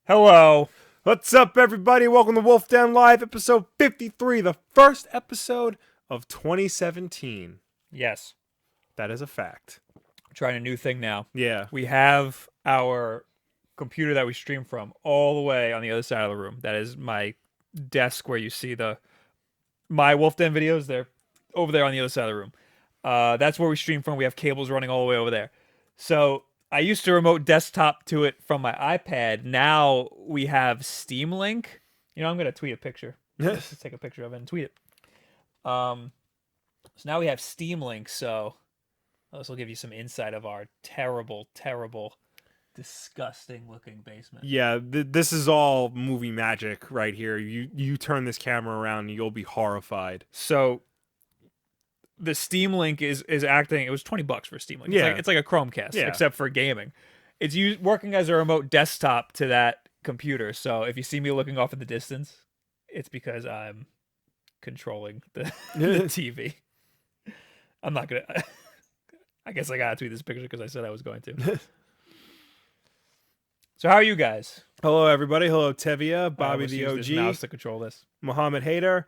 Hello. What's up, everybody? Welcome to Wulff Den Live, episode 53, the first episode of 2017. Yes. That is a fact. I'm trying a new thing now. Yeah. We have our computer that we stream from all the way on the other side of the room. That is my desk where you see my Wulff Den videos. They're over there on the other side of the room. That's where we stream from. We have cables running all the way over there. So I used to remote desktop to it from my iPad. Now we have Steam Link. You know, I'm going to tweet a picture. Let's just take a picture of it and tweet it. So now we have Steam Link, so this will give you some insight of our terrible, disgusting looking basement. Yeah, this is all movie magic right here. You turn this camera around and you'll be horrified. So the Steam Link is acting. It was $20 for Steam Link. Yeah. It's like a Chromecast, Yeah. except for gaming. It's working as a remote desktop to that computer. So if you see me looking off in the distance, it's because I'm controlling the TV. I'm not gonna. I guess I gotta tweet this picture because I said I was going to. So how are you guys? Hello, everybody. Hello, Tevia, Bobby Let's the use OG, this mouse to control this. Mohammed Hayder,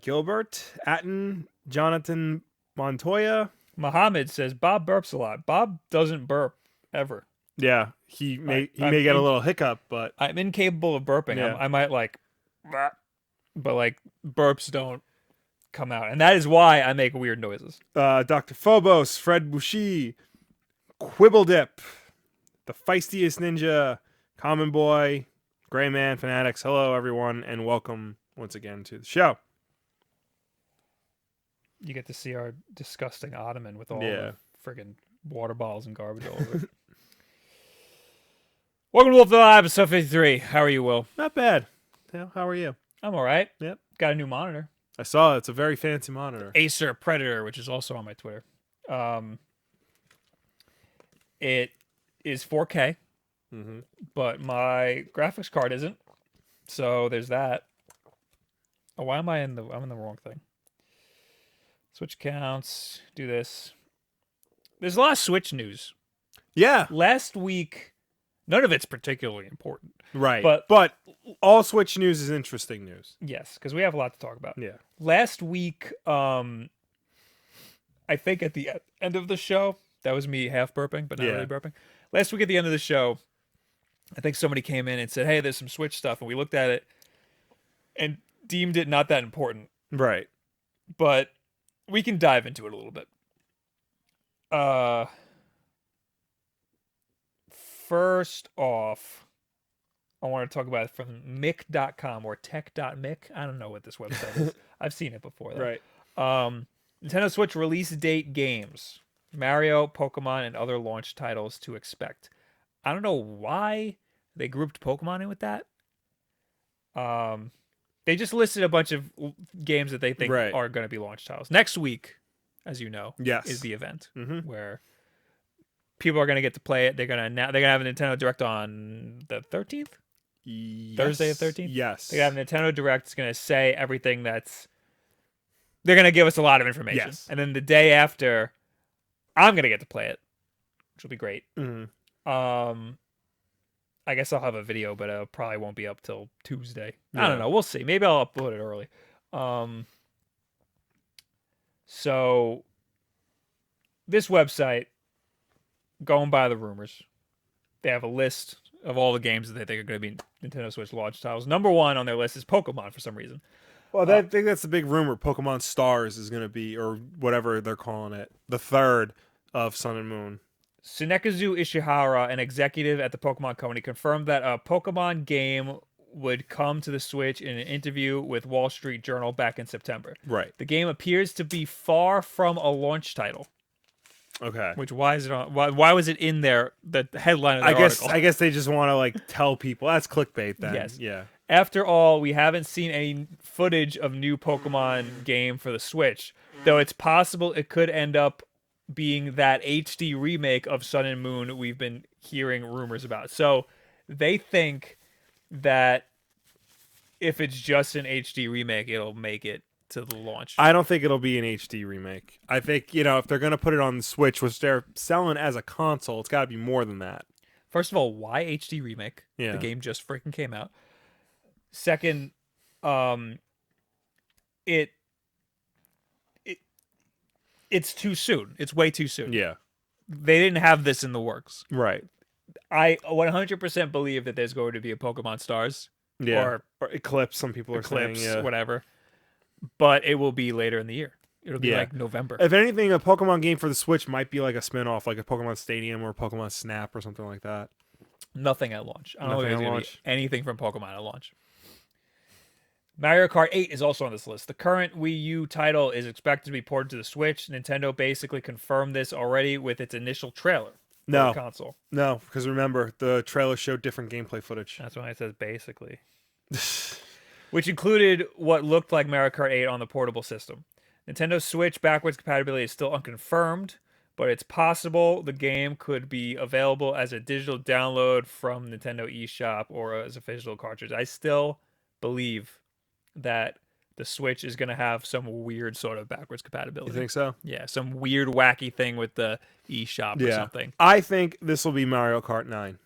Gilbert, Atten, Jonathan Montoya. Muhammad says Bob burps a lot. Bob doesn't burp ever. Yeah, he may get a little hiccup, but I'm incapable of burping. Yeah. I might like, but like burps don't come out, and that is why I make weird noises. Dr. Phobos, Fred Bushi, Quibbledip, the feistiest ninja, Common Boy, Gray Man, Fanatics. Hello, everyone, and welcome once again to the show. You get to see our disgusting ottoman with all Yeah. the friggin' water bottles and garbage all over it. Welcome to Wulff Den Live, episode 53. How are you, Will? Not bad. Yeah, how are you? I'm all right. Yep. Got a new monitor. I saw it. It's a very fancy monitor. Acer Predator, which is also on my Twitter. It is 4K, but my graphics card isn't. So there's that. Oh, why am I I'm in the wrong thing. Switch accounts, do this. There's a lot of Switch news. Yeah, Last week, none of it's particularly important. right. But- But all Switch news is interesting news. Yes, because we have a lot to talk about. Yeah. Last week, I think at the end of the show, that was me half burping, but not Yeah. really burping. Last week at the end of the show, I think somebody came in and said, hey, there's some Switch stuff. And we looked at it and deemed it not that important. Right. But we can dive into it a little bit. First off, I want to talk about it from mic.com or tech.mic. I don't know what this website is. I've seen it before, though. Right. Nintendo Switch release date games. Mario, Pokemon, and other launch titles to expect. I don't know why they grouped Pokemon in with that. They just listed a bunch of games that they think Right. are going to be launch titles. Next week, as you know, Yes. is the event Mm-hmm. where people are going to get to play it. They're going to have a Nintendo Direct on the 13th? Yes. Thursday the 13th? Yes. They have a Nintendo Direct. It's going to say everything that's... They're going to give us a lot of information. Yes. And then the day after, I'm going to get to play it, which will be great. Mhm. I guess I'll have a video, but it probably won't be up till Tuesday. I Yeah. don't know. We'll see. Maybe I'll upload it early. So this website going by the rumors, they have a list of all the games that they think are going to be Nintendo Switch launch titles. Number one on their list is Pokemon for some reason. Well, I think that's the big rumor. Pokemon Stars is going to be, or whatever they're calling it, the third of Sun and Moon. Tsunekazu Ishihara, an executive at the Pokemon Company, confirmed that a Pokemon game would come to the Switch in an interview with Wall Street Journal back in September. Right. The game appears to be far from a launch title. Okay. Which why is it on? Why was it in there? The headline of the article. I guess they just want to like tell people that's clickbait. Then. Yes. Yeah. After all, we haven't seen any footage of new Pokemon game for the Switch, though it's possible it could end up being that HD remake of Sun and Moon we've been hearing rumors about. So they think that if it's just an HD remake, it'll make it to the launch. I don't think it'll be an HD remake. I think, if they're going to put it on the Switch, which they're selling as a console, it's got to be more than that. First of all, why HD remake? Yeah. The game just freaking came out. Second, it's too soon. It's way too soon. Yeah. They didn't have this in the works. Right. I 100% believe that there's going to be a Pokemon Stars. Yeah. Or Eclipse, some people are Eclipse, saying. Yeah. Whatever. But it will be later in the year. It'll be like November. If anything, a Pokemon game for the Switch might be like a spin-off, like a Pokemon Stadium or Pokemon Snap or something like that. Nothing at launch. I don't know if Nothing there's at going to launch. be anything from Pokemon at launch. Mario Kart 8 is also on this list. The current Wii U title is expected to be ported to the Switch. Nintendo basically confirmed this already with its initial trailer for the console. No, because remember, the trailer showed different gameplay footage. That's why it says basically. Which included what looked like Mario Kart 8 on the portable system. Nintendo Switch backwards compatibility is still unconfirmed, but it's possible the game could be available as a digital download from Nintendo eShop or as a physical cartridge. I still believe that the Switch is going to have some weird sort of backwards compatibility. You think so? Yeah, some weird wacky thing with the eShop or something. I think this will be Mario Kart 9.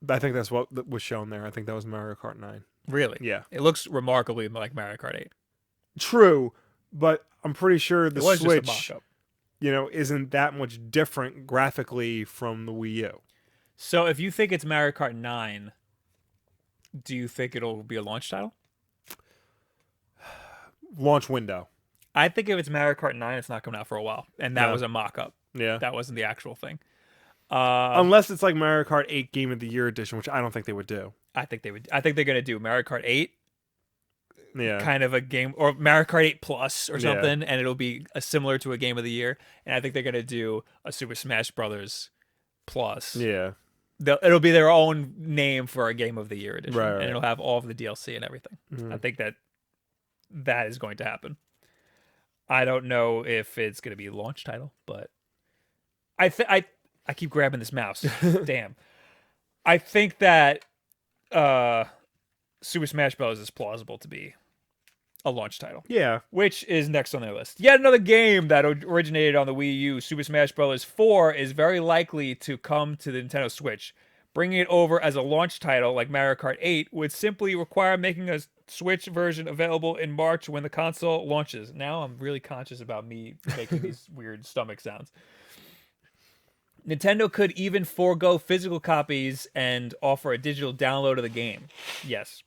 I think that's what was shown there. I think that was Mario Kart 9. Really? Yeah. It looks remarkably like Mario Kart 8. True, but I'm pretty sure the Switch, just a mock-up. Isn't that much different graphically from the Wii U. So if you think it's Mario Kart 9, do you think it'll be a launch title? Launch window. I think if it's Mario Kart 9, it's not coming out for a while. And that No. was a mock-up. Yeah. That wasn't the actual thing. Unless it's like Mario Kart 8 Game of the Year edition, which I don't think they would do. I think they're going to do Mario Kart 8, Yeah. kind of a game, or Mario Kart 8 Plus or something, and it'll be similar to a Game of the Year. And I think they're going to do a Super Smash Brothers Plus. Yeah. It'll be their own name for a Game of the Year edition, Right. and it'll have all of the DLC and everything. Mhm. I think that is going to happen. I don't know if it's going to be a launch title, but I keep grabbing this mouse. Damn. I think that Super Smash Bros. Is plausible to be a launch title. Yeah. Which is next on their list. Yet another game that originated on the Wii U, Super Smash Bros. 4, is very likely to come to the Nintendo Switch. Bringing it over as a launch title like Mario Kart 8 would simply require making a Switch version available in March when the console launches. Now I'm really conscious about me making these weird stomach sounds. Nintendo could even forego physical copies and offer a digital download of the game. Yes.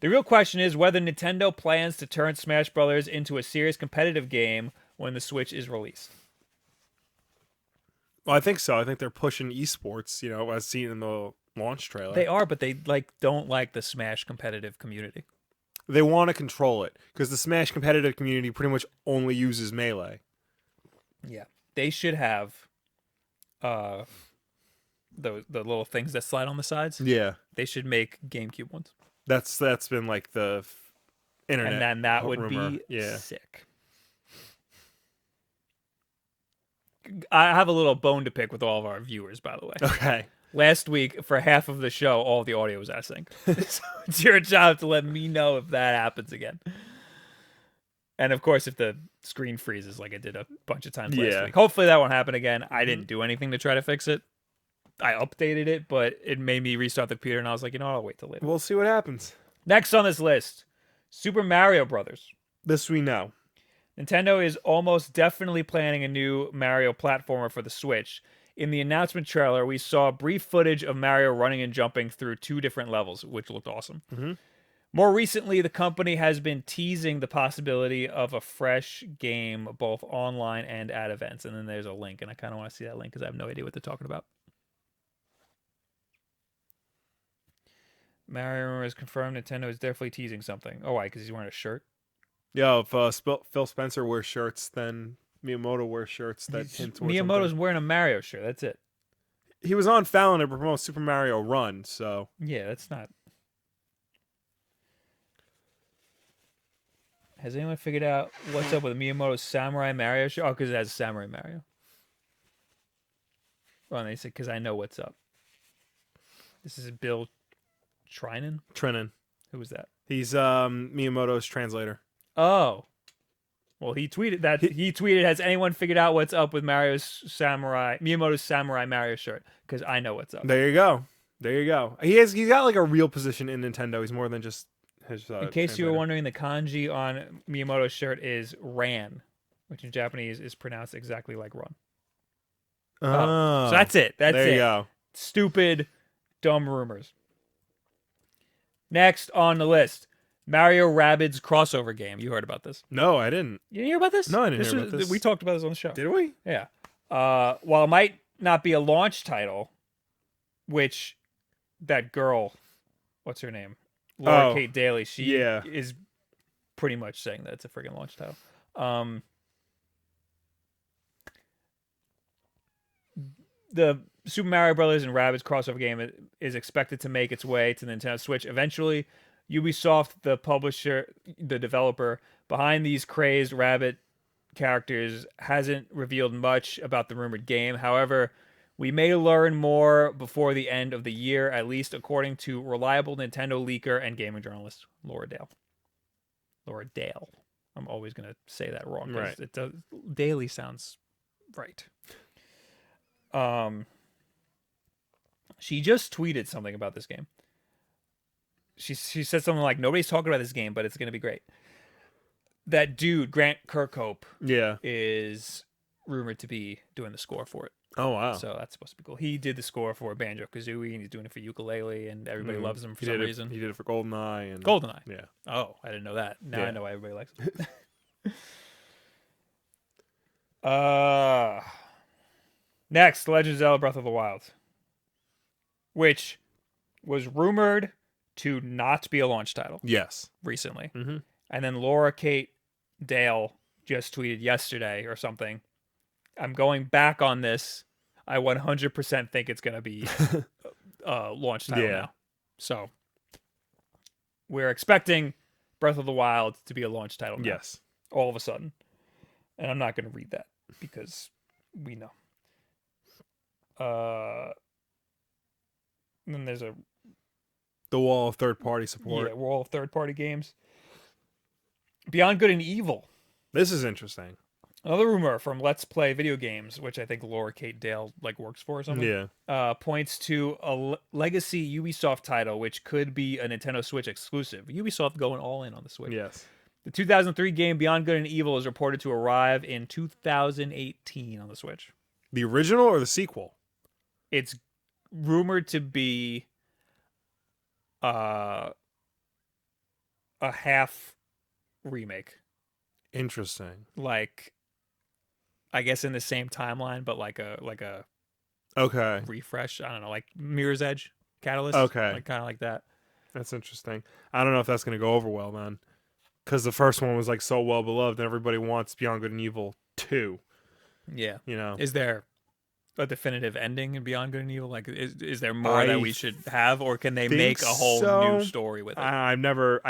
The real question is whether Nintendo plans to turn Smash Bros. Into a serious competitive game when the Switch is released. Well, I think so. I think they're pushing esports, as seen in the launch trailer. They are, but they don't like the Smash competitive community. They want to control it because the Smash competitive community pretty much only uses Melee. Yeah. They should have the little things that slide on the sides. Yeah. They should make GameCube ones. That's been like the internet. And then that would rumor. be Yeah. sick. I have a little bone to pick with all of our viewers, by the way. Okay. Last week, for half of the show, all the audio was out of sync. So it's your job to let me know if that happens again. And of course, if the screen freezes like it did a bunch of times last week. Hopefully that won't happen again. I didn't do anything to try to fix it. I updated it, but it made me restart the computer, and I was like, I'll wait till later. We'll see what happens. Next on this list, Super Mario Brothers. This we know. Nintendo is almost definitely planning a new Mario platformer for the Switch. In the announcement trailer, we saw brief footage of Mario running and jumping through 2 different levels, which looked awesome. Mhm. More recently, the company has been teasing the possibility of a fresh game, both online and at events. And then there's a link, and I kind of want to see that link because I have no idea what they're talking about. Mario is confirmed Nintendo is definitely teasing something. Oh, why? Because he's wearing a shirt? Yeah, if Phil Spencer wears shirts, then Miyamoto wears shirts that hint towards Miyamoto's something. wearing a Mario shirt. That's it. He was on Fallon to promote Super Mario Run, so Yeah, that's not. Has anyone figured out what's up with Miyamoto's Samurai Mario shirt? Oh, because it has Samurai Mario. Well, and they said, because I know what's up. This is Bill Trinan? Trinan. Who was that? He's Miyamoto's translator. Oh. Well, he tweeted that. He tweeted, has anyone figured out what's up with Miyamoto's Samurai Mario shirt? Because I know what's up. There you go. There you go. He's got like a real position in Nintendo. He's more than just his. In case you were wondering, the kanji on Miyamoto's shirt is Ran, which in Japanese is pronounced exactly like run. Oh, So that's it. That's there it. you go. Stupid, dumb rumors. Next on the list, Mario Rabbids crossover game. You heard about this? No, I didn't. You didn't hear about this? No, I didn't hear about this. We talked about this on the show. Did we? Yeah. While it might not be a launch title, which that girl, what's her name? Laura Kate Daly, she is pretty much saying that it's a friggin' launch title. The Super Mario Brothers and Rabbids crossover game is expected to make its way to the Nintendo Switch eventually. Ubisoft, the publisher, the developer behind these crazed rabbit characters, hasn't revealed much about the rumored game. However, we may learn more before the end of the year, at least according to reliable Nintendo leaker and gaming journalist Laura Dale. Laura Dale. I'm always going to say that wrong. Right. It does, Daily sounds right. She just tweeted something about this game. She said something like, nobody's talking about this game, but it's going to be great. That dude, Grant Kirkhope, is rumored to be doing the score for it. Oh, wow. So that's supposed to be cool. He did the score for Banjo-Kazooie, and he's doing it for ukulele, and everybody loves him for some reason. He did it for GoldenEye. And GoldenEye. Yeah. Oh, I didn't know that. Now I know why everybody likes it. Next, Legend of Zelda Breath of the Wild, which was rumored to not be a launch title. Yes. Recently. Mm-hmm. And then Laura Kate Dale just tweeted yesterday or something, I'm going back on this. I 100% think it's going to be a launch title now. So we're expecting Breath of the Wild to be a launch title now. Yes. All of a sudden. And I'm not going to read that because we know. And then there's the wall of third-party support. Yeah, wall of third-party games. Beyond Good and Evil. This is interesting. Another rumor from Let's Play Video Games, which I think Laura Kate Dale works for or something. Yeah. Points to a legacy Ubisoft title, which could be a Nintendo Switch exclusive. Ubisoft going all in on the Switch. Yes. The 2003 game Beyond Good and Evil is reported to arrive in 2018 on the Switch. The original or the sequel? It's rumored to be a half remake. Interesting. Like, I guess in the same timeline, but like a okay refresh. I don't know, like Mirror's Edge, Catalyst. Okay, like kind of like that. That's interesting. I don't know if that's gonna go over well, man, because the first one was like so well beloved, and everybody wants Beyond Good and Evil 2. Yeah, you know. Is there a definitive ending in Beyond Good and Evil? Like, is there more that we should have, or can they make a whole new story with it? I never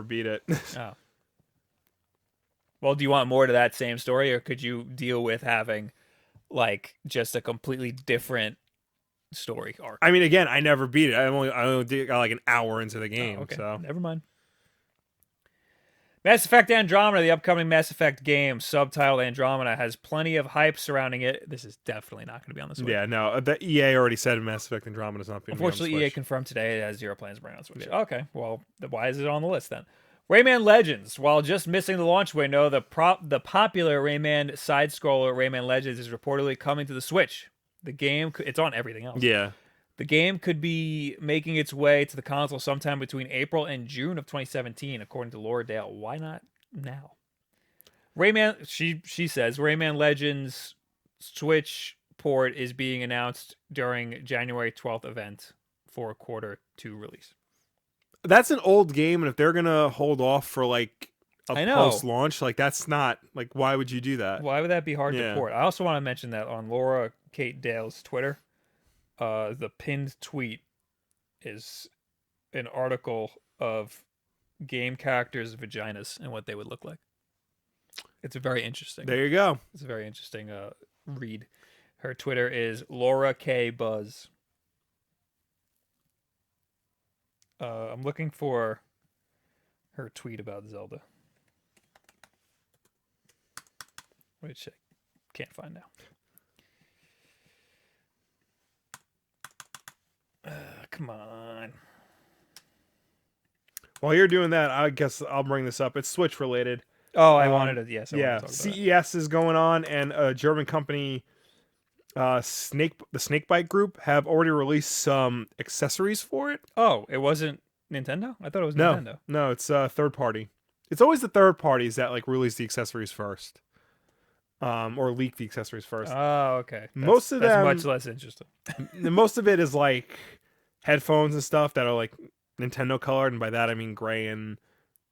beat it. Oh. Well, do you want more to that same story, or could you deal with having like just a completely different story arc? I mean, again, I never beat it. I only got like an hour into the game. Okay. So never mind. Mass Effect Andromeda, the upcoming Mass Effect game, subtitled Andromeda, has plenty of hype surrounding it. This is definitely not going to be on the Switch. Yeah, no, the EA already said Mass Effect Andromeda is not being. Unfortunately, on the EA Switch. confirmed today it has zero plans to bring it on Switch. Yeah. Okay, well, why is it on the list then? Rayman Legends. While just missing the launch window, the popular Rayman side-scroller Rayman Legends is reportedly coming to the Switch. The game, it's on everything else. Yeah. The game could be making its way to the console sometime between April and June of 2017, according to Laura Dale. Why not now? Rayman, she says, Rayman Legends Switch port is being announced during January 12th event for a quarter 2 release. That's an old game, and if they're gonna hold off for like a I know. post-launch, like that's not like why would you do that? Why would that be hard to Yeah. port? I also want to mention that on Laura Kate Dale's Twitter, the pinned tweet is an article of game characters' vaginas and what they would look like. It's very interesting. There you go. It's a very interesting read. Her Twitter is Laura K Buzz. I'm looking for her tweet about Zelda, which I can't find now. Come on. While you're doing that, I guess I'll bring this up. It's Switch related. Oh, I wanted to. Yes, I Yeah, wanted to talk about CES is going on, and a German company, the Snakebite Group, have already released some accessories for it. Oh, it wasn't Nintendo? I thought it was Nintendo. No, it's third party. It's always the third parties that like release the accessories first, or leak the accessories first. Oh, okay. Most of them, that's much less interesting. most of it is like headphones and stuff that are like Nintendo colored, and by that I mean gray and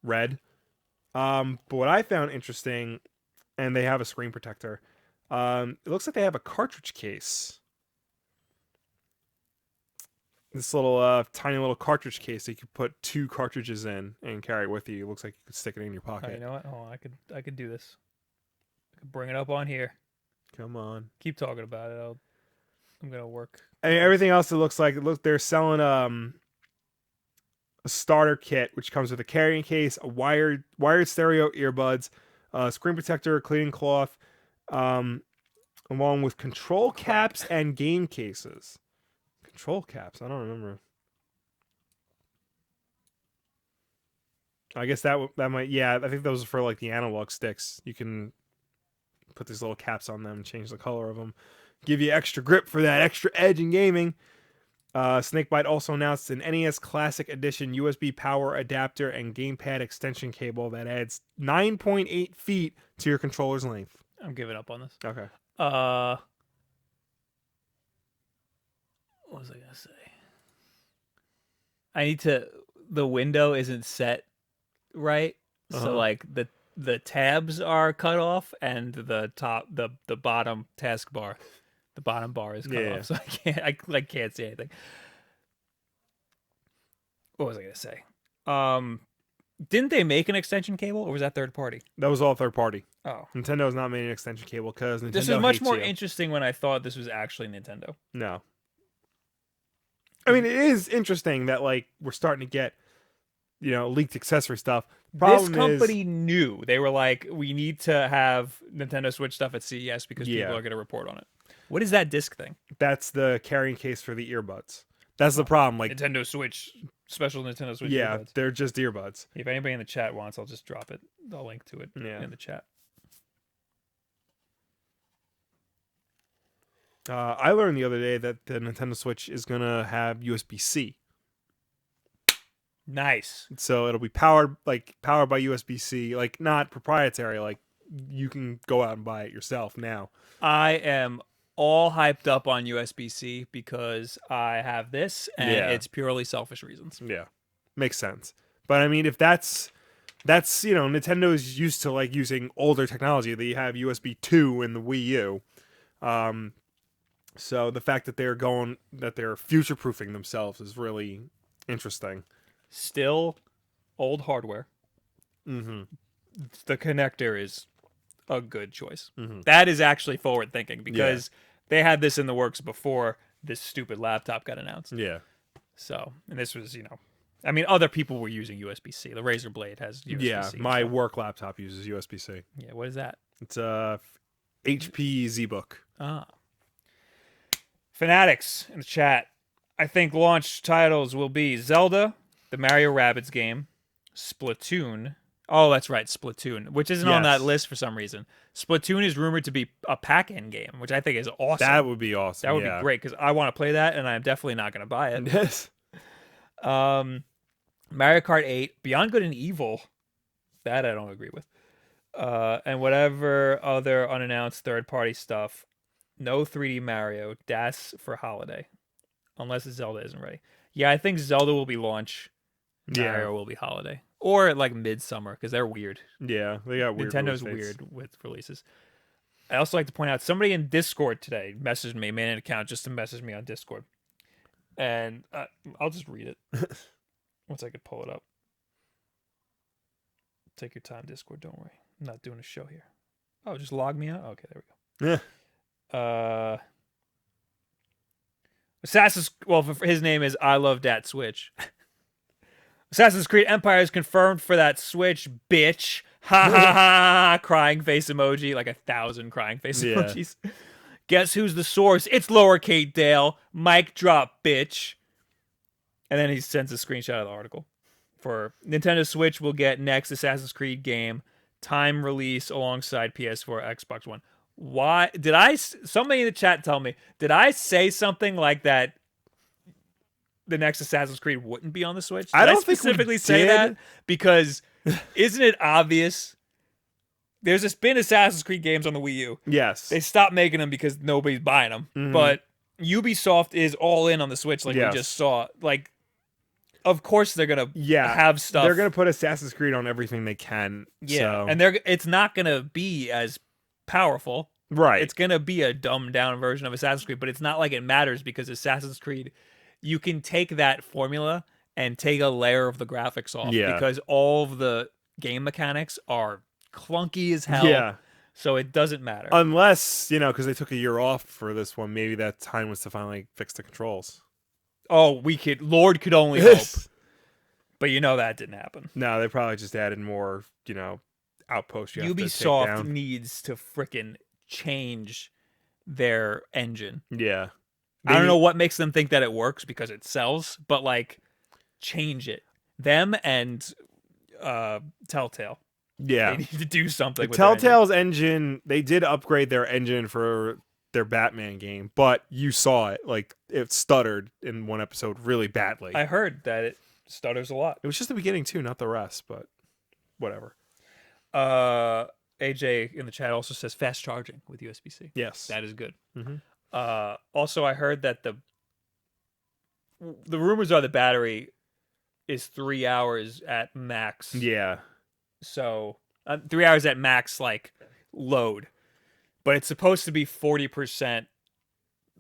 red. But what I found interesting, and they have a screen protector. It looks like they have a cartridge case. This little tiny little cartridge case that you could put 2 cartridges in and carry it with you. It looks like you could stick it in your Oh, pocket. you know what? Oh, I could do this. I could bring it up on here. Come on. Keep talking about it. I'm gonna work. And everything else, it looks like they're selling a starter kit which comes with a carrying case, a wired stereo earbuds, screen protector, cleaning cloth, along with control caps and game cases. Control caps? I don't remember. I guess that might, yeah. I think those are for like the analog sticks. You can put these little caps on them and change the color of them. Give you extra grip for that extra edge in gaming. Snakebite also announced an NES Classic Edition USB power adapter and gamepad extension cable that adds 9.8 feet to your controller's length. I'm giving up on this. Okay. What was I gonna say? I need to. The window isn't set right, so like the tabs are cut off, and the bottom taskbar, the bottom bar is cut off, so I can't see anything. What was I gonna say? Didn't they make an extension cable, or was that third party? That was all third party. Oh, Nintendo has not made an extension cable because Nintendo this is much hates more you. interesting when I thought this was actually Nintendo. No. I mean, it is interesting that like we're starting to get, leaked accessory stuff. This company knew. They were like, we need to have Nintendo Switch stuff at CES because people are going to report on it. What is that disc thing? That's the carrying case for the earbuds. That's the problem. Like Nintendo Switch, special Nintendo Switch yeah, earbuds. they're just earbuds. If anybody in the chat wants, I'll just drop it. I'll link to it Yeah. in the chat. I learned the other day that the Nintendo Switch is going to have USB-C. Nice. So it'll be powered by USB-C, like not proprietary, like you can go out and buy it yourself now. I am all hyped up on USB-C because I have this, and it's purely selfish reasons. Yeah, makes sense. But I mean, if that's Nintendo is used to like using older technology. They have USB 2 in the Wii U. So the fact that they're future-proofing themselves is really interesting. Still old hardware. Mm-hmm. The connector is a good choice. Mm-hmm. That is actually forward thinking because they had this in the works before this stupid laptop got announced. Yeah. So, and this was, I mean, other people were using USB-C. The Razer Blade has USB-C. Yeah, my work laptop uses USB-C. Yeah, what is that? It's a HP ZBook. Ah. Fanatics in the chat. I think launch titles will be Zelda, the Mario Rabbids game, Splatoon. Oh, that's right, Splatoon, which isn't on that Yes, list for some reason. Splatoon is rumored to be a pack-in game, which I think is that awesome. would be That awesome. would be Yeah. great because I want to play that, and I'm definitely not going to buy it. Yes. Um, Mario Kart 8, Beyond Good and Evil. That I don't agree with. And whatever other unannounced third-party stuff. No 3D Mario. Das for holiday, unless Zelda isn't ready. Yeah, I think Zelda will be launch. Yeah. Mario will be holiday or like midsummer because they're weird. Yeah. They got weird release Nintendo's dates. weird with releases. I also like to point out somebody in Discord today messaged me, made an account just to message me on Discord, and I'll just read it once I could pull it up. Take your time, Discord. Don't worry, I'm not doing a show here. Oh, just log me out. Okay, there we Yeah. go. Assassin's. Well, his name is I love that Switch. Assassin's Creed Empire is confirmed for that Switch, bitch. Ha ha ha! Crying face emoji, like 1,000 crying face Yeah. emojis. Guess who's the source? It's Lower Kate Dale. Mic drop, bitch. And then he sends a screenshot of the article. For Nintendo Switch, we'll get next Assassin's Creed game, time release alongside PS4, Xbox One. Why did somebody in the chat tell me, did I say something like that the next Assassin's Creed wouldn't be on the Switch? Did I don't think we specifically say did. that? Because isn't it obvious? There's just been Assassin's Creed games on the Wii U. Yes. They stopped making them because nobody's buying them. Mhm. But Ubisoft is all in on the Switch, like Yes. we just saw. Like, of course they're gonna have stuff. They're gonna put Assassin's Creed on everything they can. Yeah, So. and it's not gonna be as powerful. Right. It's gonna be a dumbed down version of Assassin's Creed, but it's not like it matters because Assassin's Creed, you can take that formula and take a layer of the graphics off because all of the game mechanics are clunky as hell. Yeah. So it doesn't matter. Unless, because they took a year off for this one, maybe that time was to finally fix the controls. Oh, Lord could only hope. But that didn't happen. No, they probably just added more, outposts you have to take Ubisoft down. needs to frickin' change their engine. Yeah. I don't know what makes them think that it works because it sells, but like change it. Them and Telltale. Yeah. They need to do something with Telltale's engine, they did upgrade their engine for their Batman game, but you saw it. Like, it stuttered in one episode really badly. I heard that it stutters a lot. It was just the beginning, too, not the rest, but whatever. AJ in the chat also says fast charging with USB-C. Yes. That is good. Mm-hmm. Also, I heard that the rumors are the battery is 3 hours at max. Yeah. So 3 hours at max, like load, but it's supposed to be 40%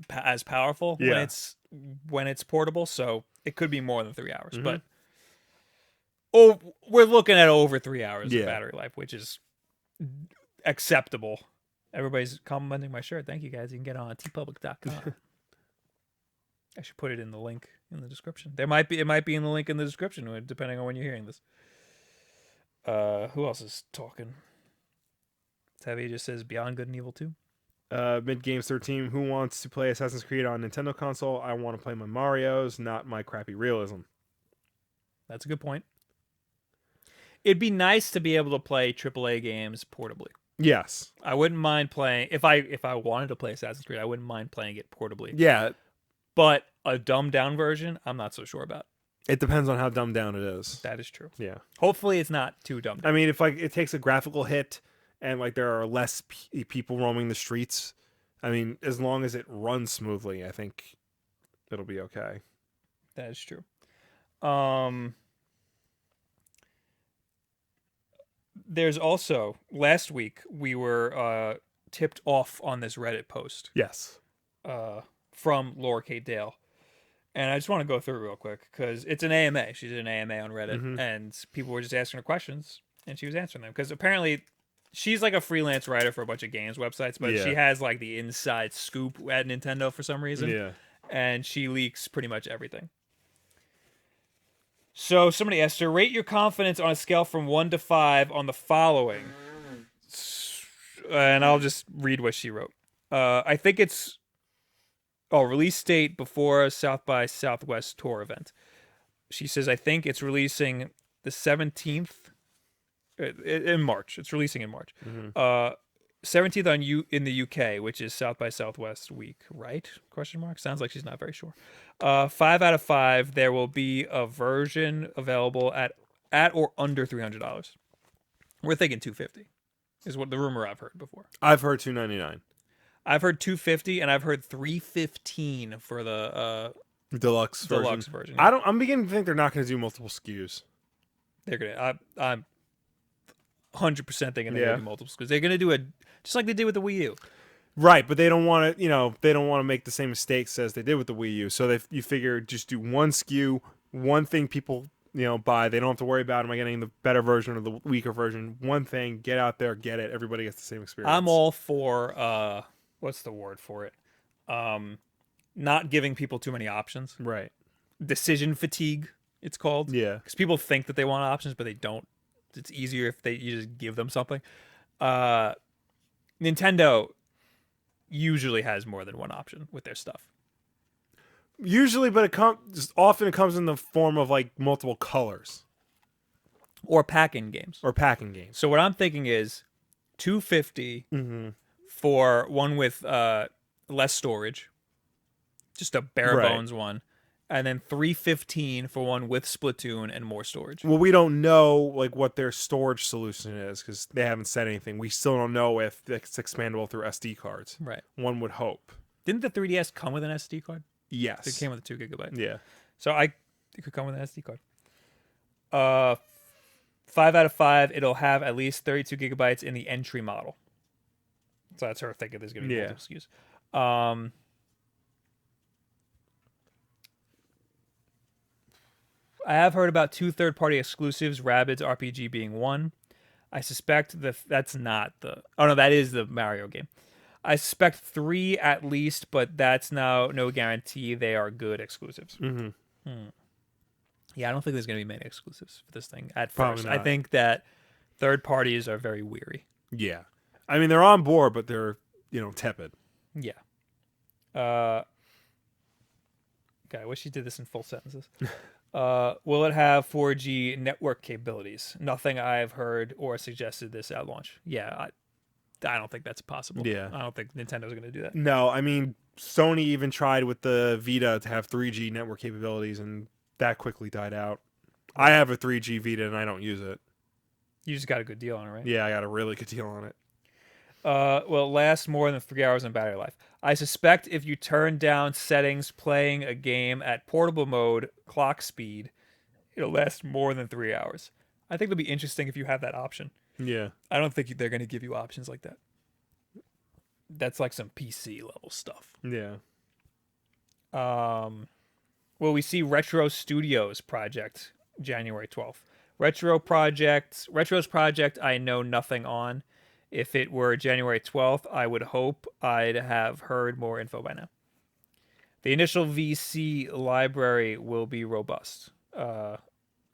as powerful when it's portable. So it could be more than 3 hours, but we're looking at over 3 hours of battery life, which is acceptable. Everybody's complimenting my shirt. Thank you guys. You can get it on tpublic.com. I should put it in the link in the description. It might be in the link in the description, depending on when you're hearing this. Who else is talking? Tavi just says Beyond Good and Evil 2. Mid Games 13. Who wants to play Assassin's Creed on Nintendo console? I want to play my Marios, not my crappy realism. That's a good point. It'd be nice to be able to play AAA games portably. Yes. I wouldn't mind playing if I wanted to play Assassin's Creed. I wouldn't mind playing it portably. Yeah. But a dumbed down version, I'm not so sure about. It depends on how dumbed down it is. That is true. Yeah. Hopefully it's not too dumbed down. I mean, if like it takes a graphical hit and like there are less people roaming the streets, I mean, as long as it runs smoothly, I think it'll be okay. That is true. There's also, last week we were tipped off on this Reddit post. Yes. From Laura Kate Dale. And I just want to go through it real quick because it's an AMA. She did an AMA on Reddit, and people were just asking her questions, and she was answering them. Because apparently, she's like a freelance writer for a bunch of games websites, but she has like the inside scoop at Nintendo for some reason. Yeah. And she leaks pretty much everything. So somebody asked her, rate your confidence on a scale from 1 to 5 on the following. And I'll just read what she wrote. I think it's release date before South by Southwest tour event. She says, I think it's releasing the 17th in March. It's releasing in March. Mm-hmm. 17th on in the UK, which is South by Southwest week, right? Question mark. Sounds like she's not very sure. 5 out of 5. There will be a version available at or under $300. We're thinking 250 is what the rumor I've heard before. I've heard $299. I've heard 250 and I've heard 315 for the Deluxe version. I'm beginning to think they're not going to do multiple SKUs. They're gonna. I'm 100% thinking they're Yeah. gonna do multiples because they're gonna do it just like they did with the Wii U. Right, but they don't want to, they don't want to make the same mistakes as they did with the Wii U. So you figure just do one SKU, one thing people, buy. They don't have to worry about, am I getting the better version or the weaker version? One thing, get out there, get it. Everybody gets the same experience. I'm all for what's the word for it? Not giving people too many options. Right. Decision fatigue, it's called. Yeah. Because people think that they want options, but they don't. It's easier if you just give them something. Nintendo usually has more than one option with their stuff. Usually, but often it comes in the form of like multiple colors Or pack-in games. or packing games. So what I'm thinking is $250 Mm-hmm. for one with less storage, just a bare Right. bones one, and then $315 for one with Splatoon and more storage. Well, we don't know like what their storage solution is because they haven't said anything. We still don't know if it's expandable through SD cards. Right. One would hope. Didn't the 3DS come with an SD card? Yes. It came with a 2 gigabyte. Yeah. So it could come with an SD card. 5 out of 5. It'll have at least 32 gigabytes in the entry model. So that's her thinking there's going to be multiple SKUs. I have heard about 2 third-party exclusives, Rabbids RPG being one. I suspect that's not the... Oh, no, that is the Mario game. I suspect 3 at least, but that's now no guarantee they are good exclusives. Mm-hmm. Yeah, I don't think there's going to be many exclusives for this thing at Probably first. I not. think that third parties are very weary. Yeah. I mean, they're on board, but they're, tepid. Yeah. God, I wish you did this in full sentences. Will it have 4G network capabilities? Nothing I've heard or suggested this at launch. Yeah, I don't think that's possible. Yeah. I don't think Nintendo's going to do that. No, I mean, Sony even tried with the Vita to have 3G network capabilities, and that quickly died out. I have a 3G Vita, and I don't use it. You just got a good deal on it, right? Yeah, I got a really good deal on it. Will it last more than 3 hours in battery life? I suspect if you turn down settings playing a game at portable mode, clock speed, it'll last more than 3 hours. I think it'll be interesting if you have that option. Yeah. I don't think they're going to give you options like that. That's like some PC level stuff. Yeah. Will we see Retro Studios project January 12th? Retro's project I know nothing on. If it were January 12th, I would hope I'd have heard more info by now. The initial VC library will be robust.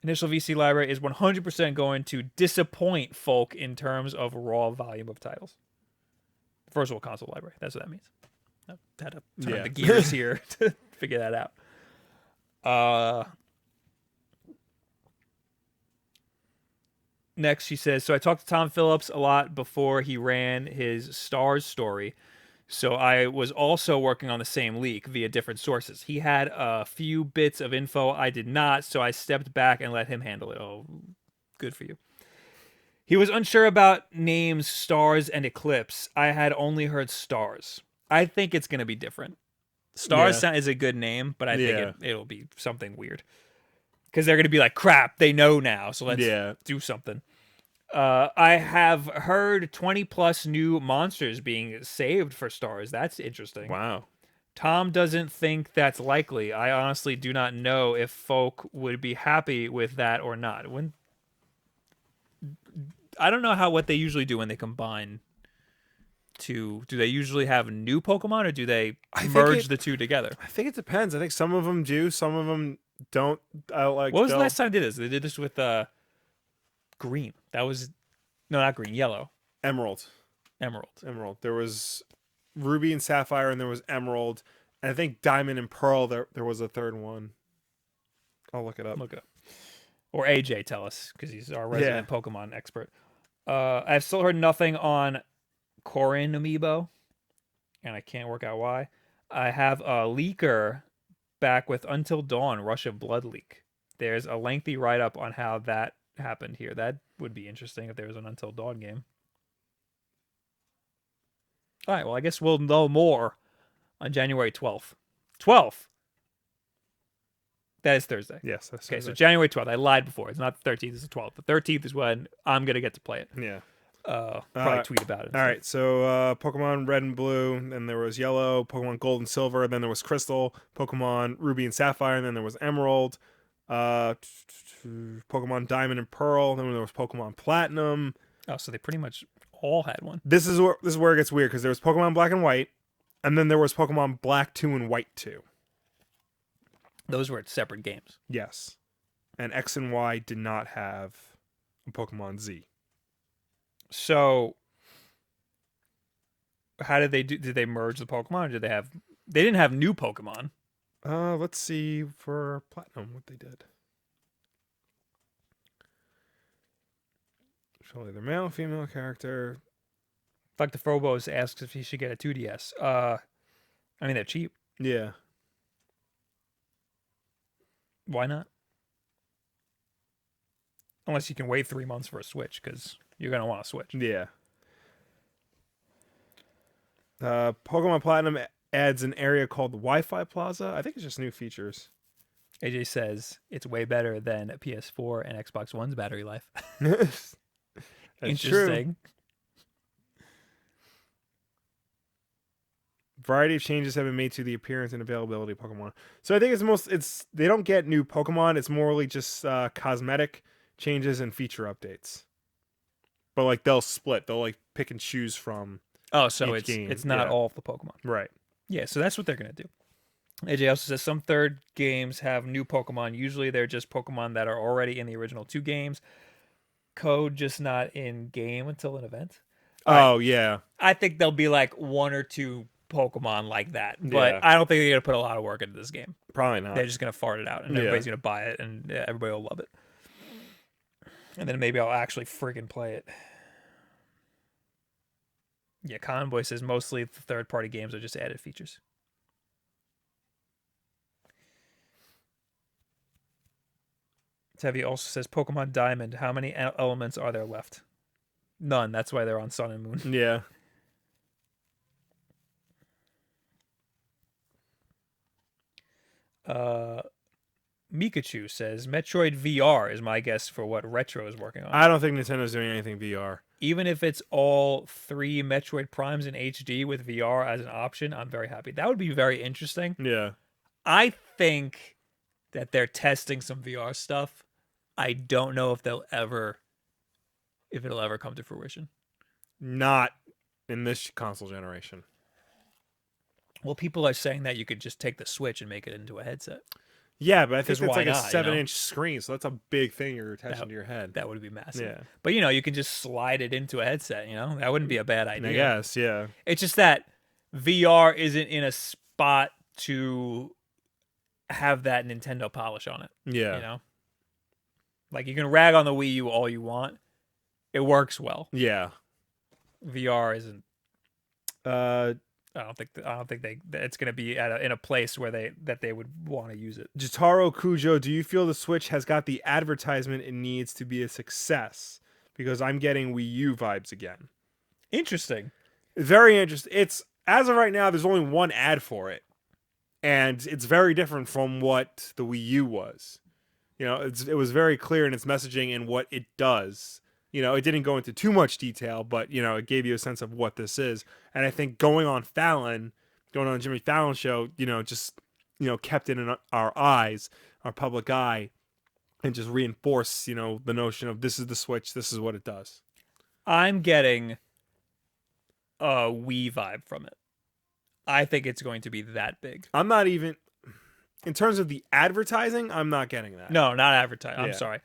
Initial VC library is 100% going to disappoint folk in terms of raw volume of titles. Virtual console library. That's what that means. I had to turn the gears here to figure that out. Next, she says, so I talked to Tom Phillips a lot before he ran his Stars story. So I was also working on the same leak via different sources. He had a few bits of info I did not, so I stepped back and let him handle it. Oh, good for you. He was unsure about names Stars and Eclipse. I had only heard Stars. I think it's going to be different. Stars is a good name, but I think it'll be something weird. Because they're going to be like, crap, they know now, so let's do something. I have heard 20 plus new monsters being saved for Stars. That's interesting. Wow. Tom doesn't think that's likely. I honestly do not know if folk would be happy with that or not. I don't know what they usually do when they combine two. Do they usually have new Pokemon or do they merge the two together? I think it depends. I think some of them do, some of them don't. What was the last time they did this? They did this with green. That was not green, yellow. Emerald. There was Ruby and Sapphire, and there was Emerald, and I think Diamond and Pearl. There was a third one. I'll look it up. or AJ tell us because he's our Yeah. resident Pokemon expert. I've still heard nothing on Corin Amiibo, and I can't work out why. I have a leaker back with Until Dawn Rush of Blood leak. There's a lengthy write up on how that happened here. That would be interesting if there was an Until Dawn game. All right, well, I guess we'll know more on January 12th. 12th. That is Thursday. Yes. That's Okay, so it. January 12th. I lied before. It's not the 13th, it's the 12th. The 13th is when I'm going to get to play it. Yeah. Probably tweet about it. All right, so Pokemon Red and Blue, then there was Yellow, Pokemon Gold and Silver, then there was Crystal, Pokemon Ruby and Sapphire, and then there was Emerald, Pokemon Diamond and Pearl, then there was Pokemon Platinum. Oh, so they pretty much all had one. This is where it gets weird because there was Pokemon Black and White, and then there was Pokemon Black 2 and White 2. Those were separate games. Yes, and X and Y did not have a Pokemon Z. So, how did they do? Did they merge the Pokemon, or did they have? They didn't have new Pokemon. Let's see for Platinum what they did. Show either male or female character. Like the Phobos asks if he should get a 2DS. I mean they're cheap. Yeah. Why not? Unless you can wait 3 months for a Switch, because you're gonna want to switch. Yeah. Pokemon Platinum adds an area called the Wi-Fi Plaza. I think it's just new features. AJ says it's way better than PS4 and Xbox One's battery life. That's Interesting. true. Variety of changes have been made to the appearance and availability of Pokemon. So I think they don't get new Pokemon. It's morely just cosmetic changes and feature updates. But like they'll split. They'll like pick and choose from. Oh, so Each game, it's not yeah. all of the Pokemon. Right. Yeah, so that's what they're gonna do. AJ also says some third games have new Pokemon. Usually they're just Pokemon that are already in the original 2 games. Code just not in game until an event. Oh yeah. I think there'll be like 1 or 2 Pokemon like that, but Yeah. I don't think they're gonna put a lot of work into this game. Probably not. They're just gonna fart it out, and Yeah. everybody's gonna buy it, and everybody will love it. And then maybe I'll actually friggin' play it. Yeah, Conboy says mostly the third-party games are just added features. Tevi also says Pokemon Diamond. How many elements are there left? None. That's why they're on Sun and Moon. Yeah. Mikachu says Metroid VR is my guess for what Retro is working on. I don't think Nintendo's doing anything VR. Even if it's all 3 Metroid Primes in HD with VR as an option, I'm very happy. That would be very interesting. Yeah. I think that they're testing some VR stuff. I don't know if it'll ever come to fruition. Not in this console generation. Well, people are saying that you could just take the Switch and make it into a headset. Yeah, but I think 'Cause that's why like a not, you 7-inch screen, so that's a big thing you're attaching to your head. That would be massive. Yeah. But you can just slide it into a headset, That wouldn't be a bad idea. I guess, yeah. It's just that VR isn't in a spot to have that Nintendo polish on it. Yeah. Like you can rag on the Wii U all you want. It works well. Yeah. VR isn't. Uh I don't think it's going to be in a place where they would want to use it. Jotaro Kujo, do you feel the Switch has got the advertisement it needs to be a success? Because I'm getting Wii U vibes again. Interesting. Very interesting. It's as of right now, there's only one ad for it, and it's very different from what the Wii U was. It was very clear in its messaging and what it does. It didn't go into too much detail, but it gave you a sense of what this is. And I think going on Jimmy Fallon's show, just kept it in our eyes, our public eye, and just reinforced the notion of this is the Switch, this is what it does. I'm getting a Wii vibe from it. I think it's going to be that big. I'm not even in terms of the advertising, I'm not getting that. No, not advertising. I'm Yeah. sorry.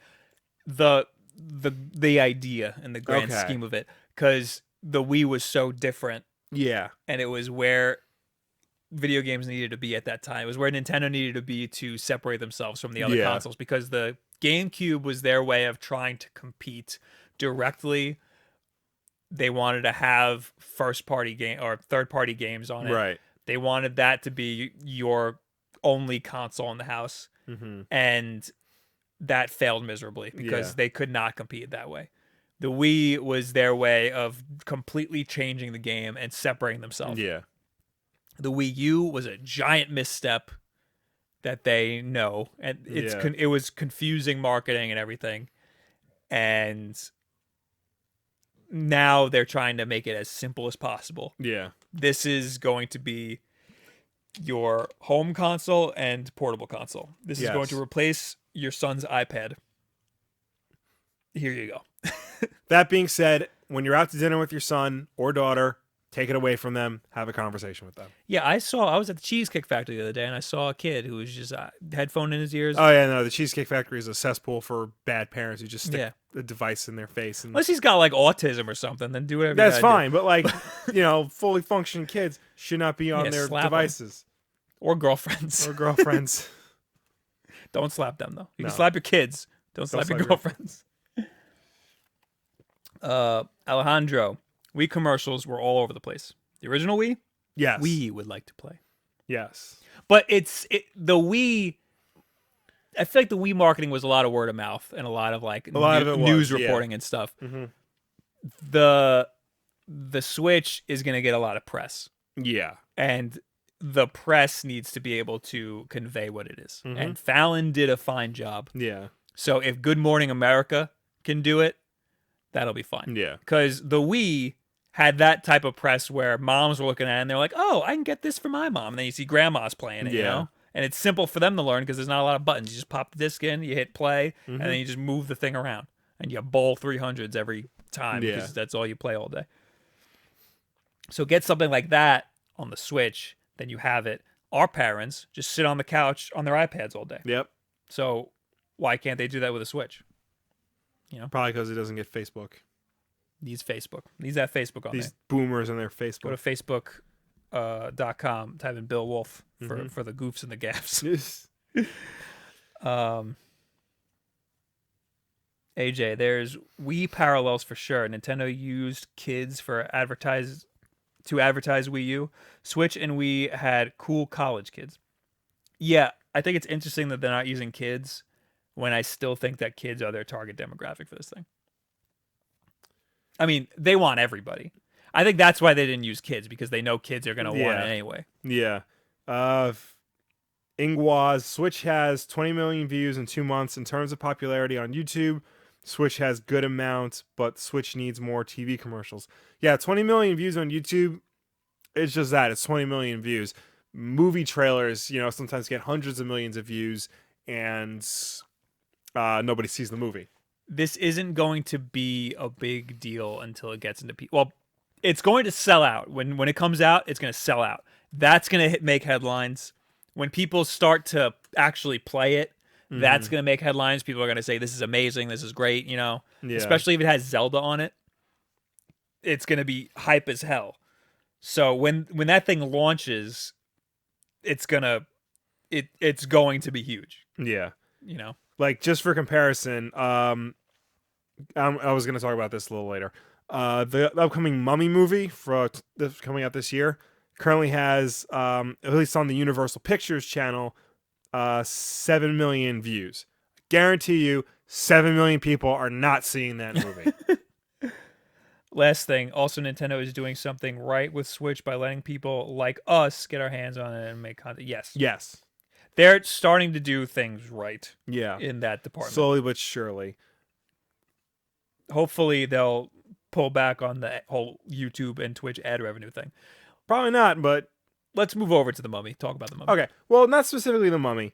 The idea and the grand Okay. scheme of it, because the Wii was so different, Yeah. and it was where video games needed to be at that time. It was where Nintendo needed to be to separate themselves from the other Yeah. consoles, because the GameCube was their way of trying to compete directly. They wanted to have first party game or third party games on it. Right. They wanted that to be your only console in the house. Mm-hmm. And that failed miserably because they could not compete that way. The Wii was their way of completely changing the game and separating themselves. Yeah. The Wii U was a giant misstep that they know, and it was confusing marketing and everything. And now they're trying to make it as simple as possible. Yeah. This is going to be your home console and portable console. This is going to replace your son's iPad. Here you go. That being said, when you're out to dinner with your son or daughter, take it away from them, have a conversation with them. Yeah, I was at the Cheesecake Factory the other day, and I saw a kid who was just headphone in his ears. Oh, yeah, no, the Cheesecake Factory is a cesspool for bad parents who just stick a device in their face. And unless he's got, like, autism or something, then do whatever that's you fine, do. but, like, fully functioning kids should not be on their devices. Or girlfriends. Or girlfriends. Don't slap them, though. You can slap your kids. Don't slap your girlfriends. Alejandro, Wii commercials were all over the place. The original Wii? Yes. We would like to play. Yes. But the Wii, I feel like the Wii marketing was a lot of word of mouth and a lot of like news reporting and stuff. Mm-hmm. The Switch is going to get a lot of press. Yeah. And the press needs to be able to convey what it is. Mm-hmm. And Fallon did a fine job. Yeah. So if Good Morning America can do it, that'll be fine. Yeah. Because the Wii had that type of press where moms were looking at it and they're like, oh, I can get this for my mom. And then you see grandmas playing it, you know? And it's simple for them to learn because there's not a lot of buttons. You just pop the disc in, you hit play, and then you just move the thing around. And you bowl 300s every time because that's all you play all day. So get something like that on the Switch, then you have it. Our parents just sit on the couch on their iPads all day. Yep. So why can't they do that with a Switch? Probably because it doesn't get Facebook. Needs Facebook. Needs that Facebook on These there. boomers on their Facebook. Go to Facebook.com. Type in Bill Wulff for the goofs and the gaffs. AJ, there's Wii parallels for sure. Nintendo used kids to advertise Wii U. Switch and Wii had cool college kids. Yeah, I think it's interesting that they're not using kids when I still think that kids are their target demographic for this thing. I mean, they want everybody. I think that's why they didn't use kids, because they know kids are going to want it anyway. Yeah. Ingwaz, Switch has 20 million views in 2 months. In terms of popularity on YouTube, Switch has good amounts, but Switch needs more TV commercials. Yeah, 20 million views on YouTube. It's just that. It's 20 million views. Movie trailers, sometimes get hundreds of millions of views, and nobody sees the movie. This isn't going to be a big deal until it gets into people. Well, it's going to sell out. When it comes out, it's going to sell out. That's going to make headlines. When people start to actually play it, that's going to make headlines. People are going to say, this is amazing, this is great, Especially if it has Zelda on it. It's going to be hype as hell. So when that thing launches, it's going to be huge. Yeah. Like, just for comparison, I was going to talk about this a little later. The upcoming Mummy movie coming out this year currently has, at least on the Universal Pictures channel, 7 million views. Guarantee you, 7 million people are not seeing that movie. Last thing, also Nintendo is doing something right with Switch by letting people like us get our hands on it and make content. Yes. They're starting to do things right. Yeah. In that department. Slowly but surely. Hopefully they'll pull back on the whole YouTube and Twitch ad revenue thing. Probably not, but let's move over to the Mummy. Talk about the Mummy. Okay. Well, not specifically the Mummy.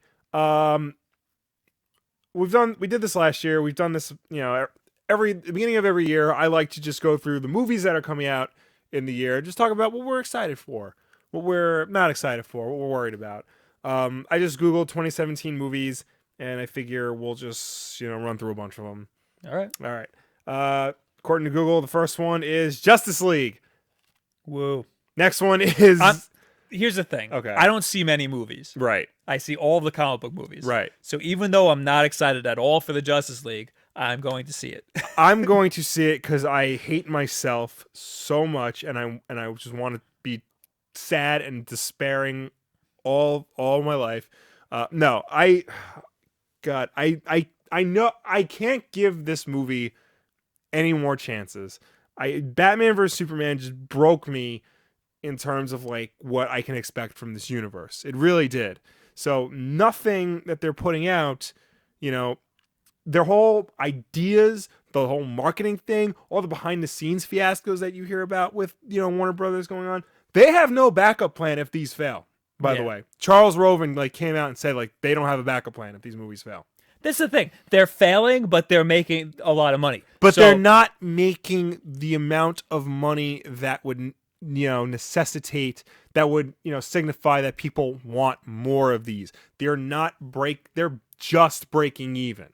We did this last year. We've done this, the beginning of every year. I like to just go through the movies that are coming out in the year, just talk about what we're excited for, what we're not excited for, what we're worried about. I just Googled 2017 movies, and I figure we'll just, run through a bunch of them. All right. According to Google, the first one is Justice League. Whoa. Next one is... here's the thing. Okay. I don't see many movies. Right. I see all of the comic book movies. Right. So even though I'm not excited at all for the Justice League, I'm going to see it. I'm going to see it because I hate myself so much, and I just want to be sad and despairing all my life. No, God, I know I can't give this movie any more chances. Batman vs Superman just broke me in terms of like what I can expect from this universe. It really did. So nothing that they're putting out, you know, their whole ideas, the whole marketing thing, all the behind the scenes fiascos that you hear about with, you know, Warner Brothers going on, they have no backup plan if these fail. By the way, Charles Roven like came out and said like they don't have a backup plan if these movies fail. This is the thing. They're failing, but they're making a lot of money. But they're not making the amount of money that would, you know, necessitate, that would, you know, signify that people want more of these. They're just breaking even.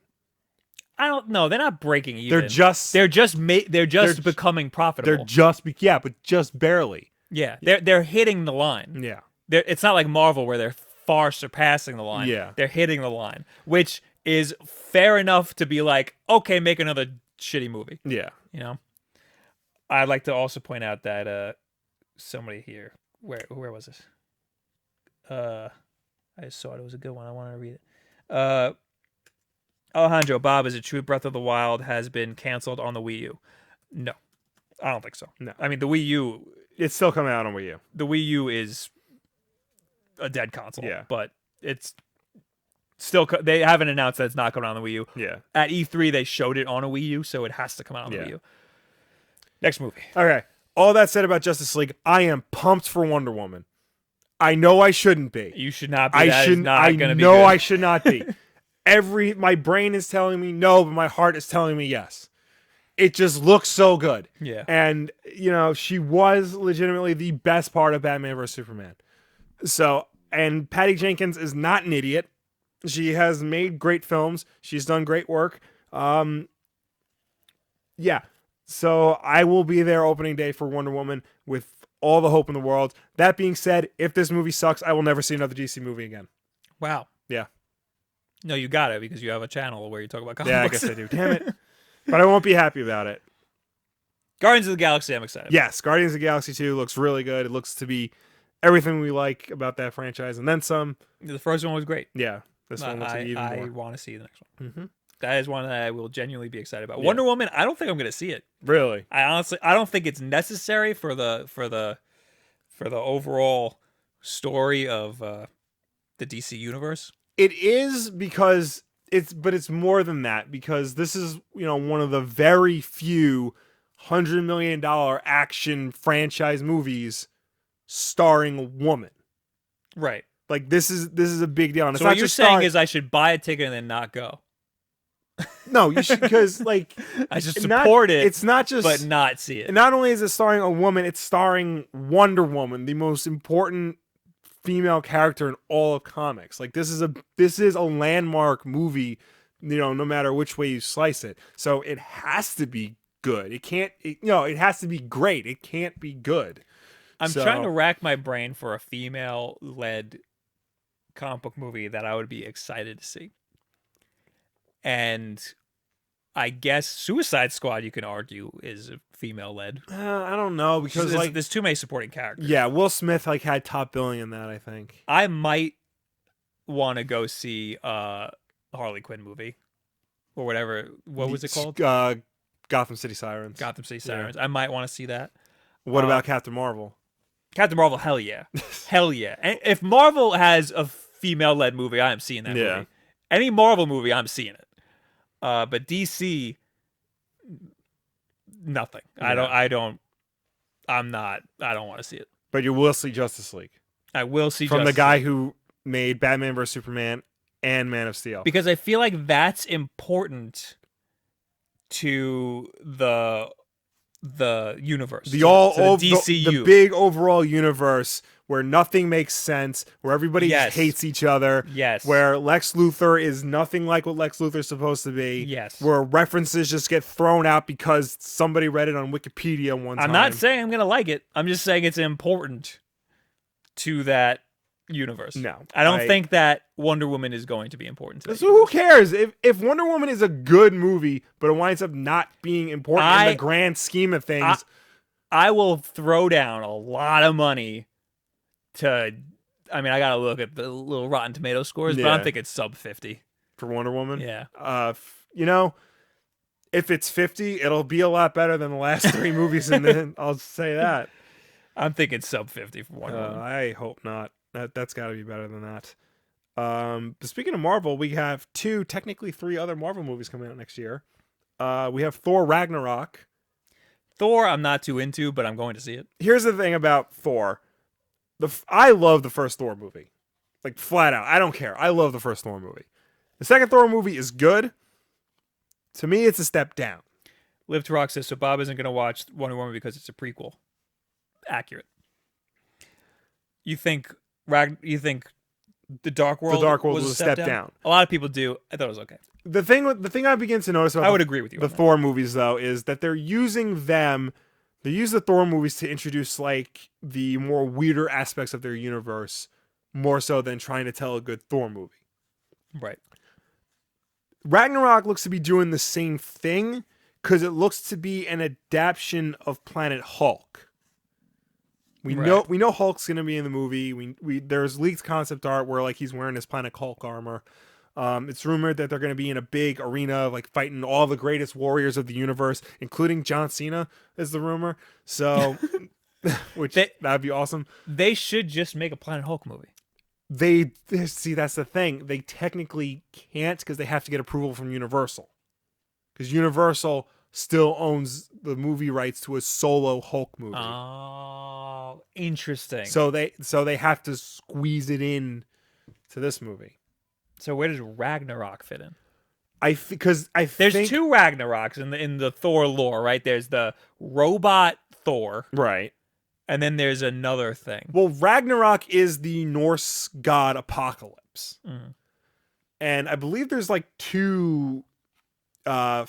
I don't know. They're not breaking even. They're just becoming profitable. But just barely. Yeah. They're hitting the line. Yeah. It's not like Marvel where they're far surpassing the line. Yeah. They're hitting the line, which is fair enough to be like, okay, make another shitty movie. Yeah. You know? I'd like to also point out that somebody here, where was this? I just saw it. It was a good one. I wanted to read it. Alejandro, Bob, is it true Breath of the Wild has been canceled on the Wii U? No. I don't think so. No. I mean, the Wii U... It's still coming out on Wii U. The Wii U is a dead console. Yeah. But it's still... They haven't announced that it's not coming out on the Wii U. Yeah. At E3, they showed it on a Wii U, so it has to come out on the Wii U. Next movie. Okay. All that said about Justice League, I am pumped for Wonder Woman. I know I shouldn't be. You should not be. I know I should not be. My brain is telling me no, but my heart is telling me yes. It just looks so good. Yeah. And, you know, she was legitimately the best part of Batman vs. Superman. So, and Patty Jenkins is not an idiot. She has made great films. She's done great work. Yeah. So I will be there opening day for Wonder Woman with all the hope in the world. That being said, if this movie sucks, I will never see another DC movie again. Wow. Yeah. No, you got it because you have a channel where you talk about comic Yeah, books. I guess I do. Damn it. But I won't be happy about it. Guardians of the Galaxy, I'm excited. Yes, Guardians of the Galaxy 2 looks really good. It looks to be everything we like about that franchise and then some. The first one was great. Yeah, this one looks even more. I want to see the next one. Mm-hmm. That is one that I will genuinely be excited about. Yeah. Wonder Woman, I don't think I'm going to see it. Really? I don't think it's necessary for the overall story of the DC universe. It is because it's more than that, because this is, you know, one of the very few $100 million action franchise movies starring a woman. Right. Like this is a big deal. And So it's what not you're just saying is I should buy a ticket and then not go. no, you should, because like I should support it. It's not just, but not see it. and not only is it starring a woman, it's starring Wonder Woman, the most important female character in all of comics. Like this is a landmark movie, you know, no matter which way you slice it. So it has to be good. It has to be great. It can't be good. I'm trying to rack my brain for a female-led comic book movie that I would be excited to see. And I guess Suicide Squad, you can argue, is female-led. I don't know, because there's too many supporting characters. Yeah, Will Smith had top billing in that, I think. I might want to go see Harley Quinn movie or whatever. What was it called? Gotham City Sirens. Gotham City Sirens. Yeah. I might want to see that. What about Captain Marvel? Captain Marvel, hell yeah. Hell yeah. And if Marvel has a female-led movie, I am seeing that movie. Any Marvel movie, I'm seeing it. But DC, nothing. Yeah. I don't want to see it. But you will see Justice League. I will see from Justice the guy League. who made Batman vs Superman and Man of Steel. Because I feel like that's important to the universe, the DCU, the big overall universe where nothing makes sense, where everybody just hates each other, where Lex Luthor is nothing like what Lex Luthor's supposed to be, where references just get thrown out because somebody read it on Wikipedia one time. I'm not saying I'm gonna like it. I'm just saying it's important. to that universe. No, I don't think that Wonder Woman is going to be important to that. So who cares if Wonder Woman is a good movie, but it winds up not being important in the grand scheme of things? I will throw down a lot of money to. I mean, I gotta look at the little Rotten Tomato scores, but I'm thinking sub 50 for Wonder Woman. Yeah. You know, if it's 50, it'll be a lot better than the last 3 movies, and then I'll say that. I'm thinking sub 50 for Wonder Woman. I hope not. That's got to be better than that. But speaking of Marvel, we have 2, technically 3 other Marvel movies coming out next year. We have Thor Ragnarok. Thor, I'm not too into, but I'm going to see it. Here's the thing about Thor. I love the first Thor movie. Like, flat out. I don't care. I love the first Thor movie. The second Thor movie is good. To me, it's a step down. Live to Rock says, so Bob isn't going to watch Wonder Woman because it's a prequel. Accurate. You think the Dark World was a step down? A lot of people do. I thought it was okay. The thing I begin to notice about I would agree with you. The Thor movies, though, is that they're using them. They use the Thor movies to introduce like the more weirder aspects of their universe, more so than trying to tell a good Thor movie. Right. Ragnarok looks to be doing the same thing because it looks to be an adaptation of Planet Hulk. We know Hulk's gonna be in the movie. We there's leaked concept art where like he's wearing his Planet Hulk armor. It's rumored that they're gonna be in a big arena, like fighting all the greatest warriors of the universe, including John Cena, is the rumor. So, that'd be awesome. They should just make a Planet Hulk movie. They see that's the thing. They technically can't because they have to get approval from Universal. Because Universal still owns the movie rights to a solo Hulk movie. Oh, interesting. So they have to squeeze it in to this movie. So where does Ragnarok fit in? There's 2 Ragnaroks in the Thor lore, right? There's the robot Thor, right, and then there's another thing. Well, Ragnarok is the Norse god apocalypse, and I believe there's like 2, at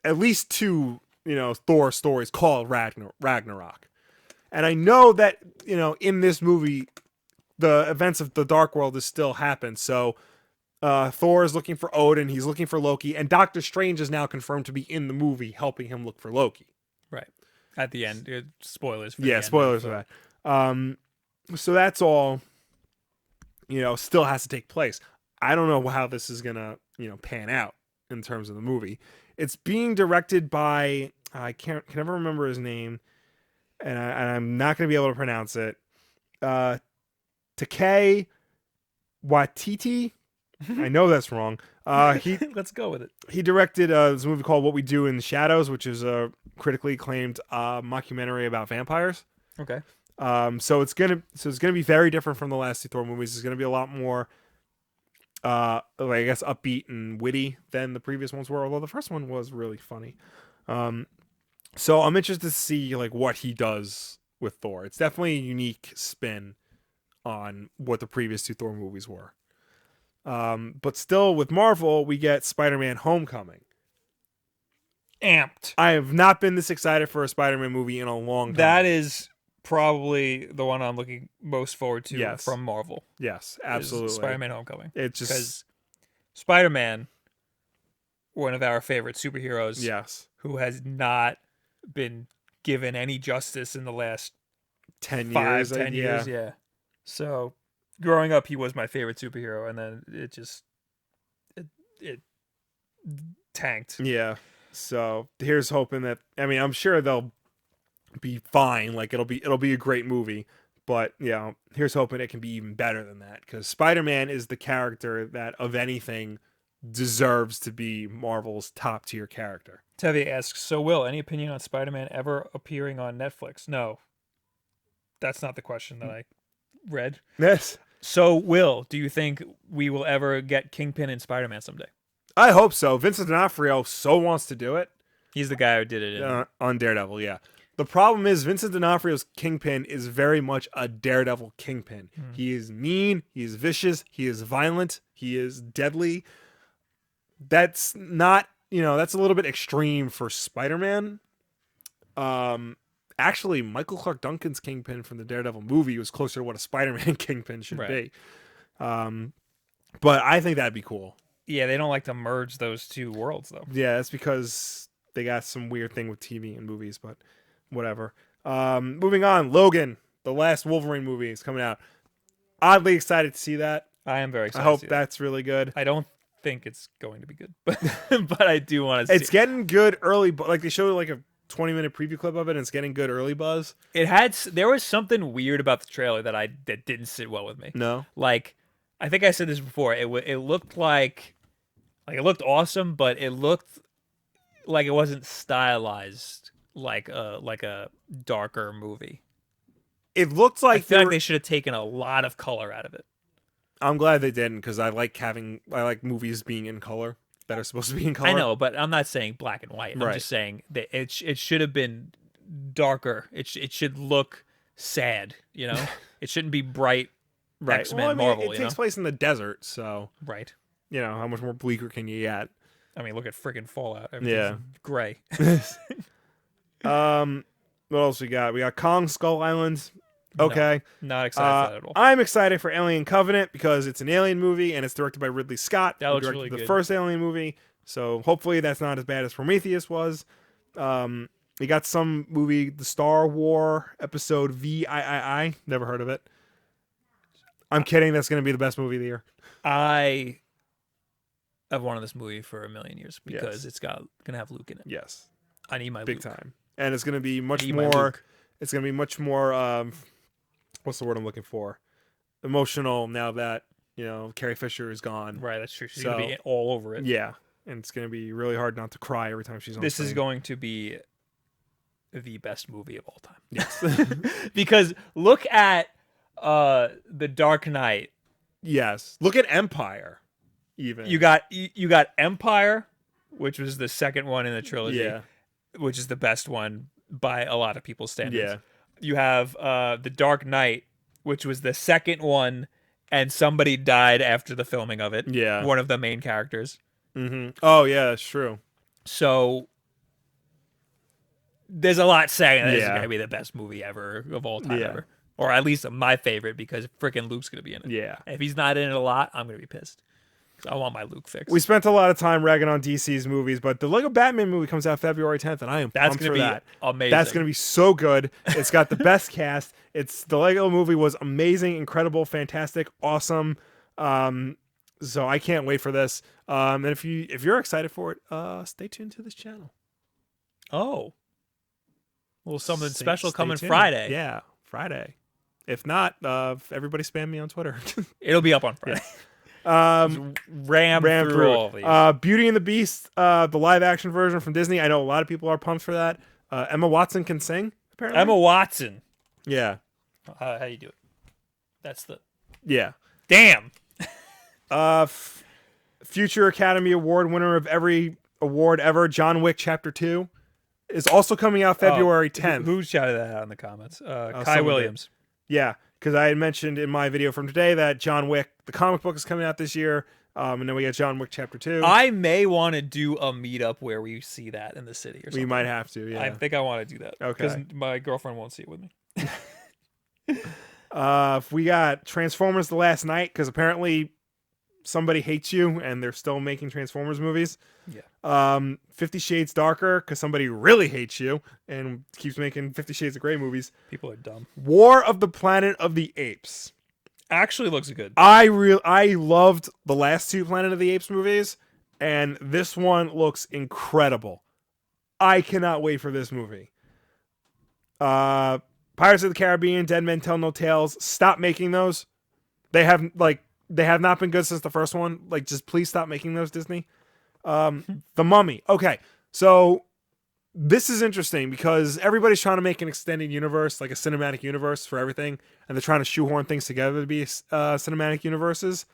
least 2, Thor stories called Ragnarok, and I know that in this movie, the events of the Dark World is still happen. So Thor is looking for Odin, he's looking for Loki, and Doctor Strange is now confirmed to be in the movie helping him look for Loki. Right. At the end. Spoilers for spoilers for that. So that's all, still has to take place. I don't know how this is going to, pan out in terms of the movie. It's being directed by, I can never remember his name, and I'm not going to be able to pronounce it. Taika Waititi. I know that's wrong. Let's go with it. He directed this movie called What We Do in the Shadows, which is a critically acclaimed mockumentary about vampires. Okay. So it's gonna be very different from the last 2 Thor movies. It's gonna be a lot more, I guess, upbeat and witty than the previous ones were. Although the first one was really funny. So I'm interested to see like what he does with Thor. It's definitely a unique spin on what the previous 2 Thor movies were. But still, with Marvel, we get Spider-Man Homecoming. Amped. I have not been this excited for a Spider-Man movie in a long time. That is probably the one I'm looking most forward to from Marvel. Yes, absolutely. Spider-Man Homecoming. It's just because Spider-Man, one of our favorite superheroes, who has not been given any justice in the last 10 years. Yeah. So, growing up, he was my favorite superhero, and then it tanked. Yeah. So here's hoping that I'm sure they'll be fine. Like it'll be a great movie, but here's hoping it can be even better than that because Spider-Man is the character that of anything deserves to be Marvel's top tier character. Tevi asks, so Will, any opinion on Spider-Man ever appearing on Netflix? No. That's not the question that I read. Yes. So, Will, do you think we will ever get Kingpin in Spider-Man someday? I hope so. Vincent D'Onofrio so wants to do it. He's the guy who did it on Daredevil, yeah. The problem is Vincent D'Onofrio's Kingpin is very much a Daredevil Kingpin. He is mean, he is vicious, he is violent, he is deadly. That's not, that's a little bit extreme for Spider-Man. actually Michael Clark Duncan's Kingpin from the Daredevil movie was closer to what a Spider-Man Kingpin should Right. be. But I think that'd be cool. Yeah, they don't like to merge those two worlds though. Yeah, that's because they got some weird thing with TV and movies, but whatever. Moving on, Logan, the last Wolverine movie is coming out. Oddly excited to see that. I am very I excited. hope to see that's really good. that. I don't think it's going to be good, but but I do want to see. It's getting good early, but like they showed like a 20-minute preview clip of it, and it's getting good early buzz. There was something weird about the trailer that didn't sit well with me. No, Like, I think I said this before. It looked like it looked awesome, but it looked like it wasn't stylized like a darker movie. it looks I like feel like they should have taken a lot of color out of it. I'm glad they didn't because I like movies being in color that are supposed to be in color. I know, but I'm not saying black and white. I'm Right. just saying that it should have been darker. It should look sad. You know, it shouldn't be bright. Right. X-Men, Well, I mean, Marvel, it you takes know? place in the desert, so Right. you know how much more bleaker can you get? I mean, look at freaking Fallout. Yeah. Everything's gray. What else we got? We got Kong Skull Island. Okay. Not excited for that at all. I'm excited for Alien Covenant because it's an alien movie and it's directed by Ridley Scott. That who looks directed really the good. first Alien movie. So hopefully that's not as bad as Prometheus was. We got some movie, the Star War episode VIII. Never heard of it. I'm kidding. That's going to be the best movie of the year. I have wanted this movie for a million years because Yes. it's gonna have Luke in it. Yes, I need my big Luke. time. And it's going to be much I need my more. Luke. It's going to be much more. What's the word I'm looking for? Emotional now that Carrie Fisher is gone. Right, that's true. She's So- gonna be all over it. Yeah, and it's going to be really hard not to cry every time she's on. This is screen. going to be the best movie of all time. Yes. Because look at The Dark Knight. Yes. Look at Empire. Even You got Empire, which was the second one in the trilogy, Yeah. which is the best one by a lot of people's standards. Yeah. You have The Dark Knight, which was the second one, and somebody died after the filming of it. Yeah. One of the main characters. Mm-hmm. Oh yeah, that's true. So there's a lot saying that this is Yeah. going to be the best movie ever of all time Yeah. ever. Or at least my favorite because freaking Luke's going to be in it. Yeah. If he's not in it a lot, I'm going to be pissed. I want my Luke fix. We spent a lot of time ragging on DC's movies, but the Lego Batman movie comes out February 10th, and I am That's pumped going for to be that. amazing. That's going to be so good. It's got the best cast. The Lego movie was amazing, incredible, fantastic, awesome. So I can't wait for this. And if you're excited for it, stay tuned to this channel. Oh. Well, something Stay- stspecial stay coming tuned. Friday. Yeah, Friday. If not, everybody spam me on Twitter. It'll be up on Friday. Ram Ran through all of these. Beauty and the Beast, the live action version from Disney. I know a lot of people are pumped for that. Emma Watson can sing, apparently. Emma Watson. Yeah. How do you do it? That's the... Yeah. Damn. Future Academy Award winner of every award ever, John Wick Chapter 2, is also coming out February 10th. Who shouted that out in the comments? Kai someone Williams. Yeah, because I had mentioned in my video from today that John Wick, the comic book, is coming out this year. And then we got John Wick Chapter 2. I may want to do a meetup where we see that in the city or something. We might have to, yeah. I think I want to do that. Okay. Because my girlfriend won't see it with me. We got Transformers The Last Night, because apparently somebody hates you and they're still making Transformers movies. Yeah. 50 Shades Darker, because somebody really hates you and keeps making 50 Shades of Grey movies. People are dumb. War of the Planet of the Apes. Actually looks good. I loved the last two Planet of the Apes movies, and this one looks incredible. I cannot wait for this movie. Pirates of the Caribbean, Dead Men Tell No Tales. Stop making those. They have not been good since the first one. Like, just please stop making those, Disney. The Mummy. Okay, so this is interesting because everybody's trying to make an extended universe, like a cinematic universe for everything, and they're trying to shoehorn things together to be cinematic universes.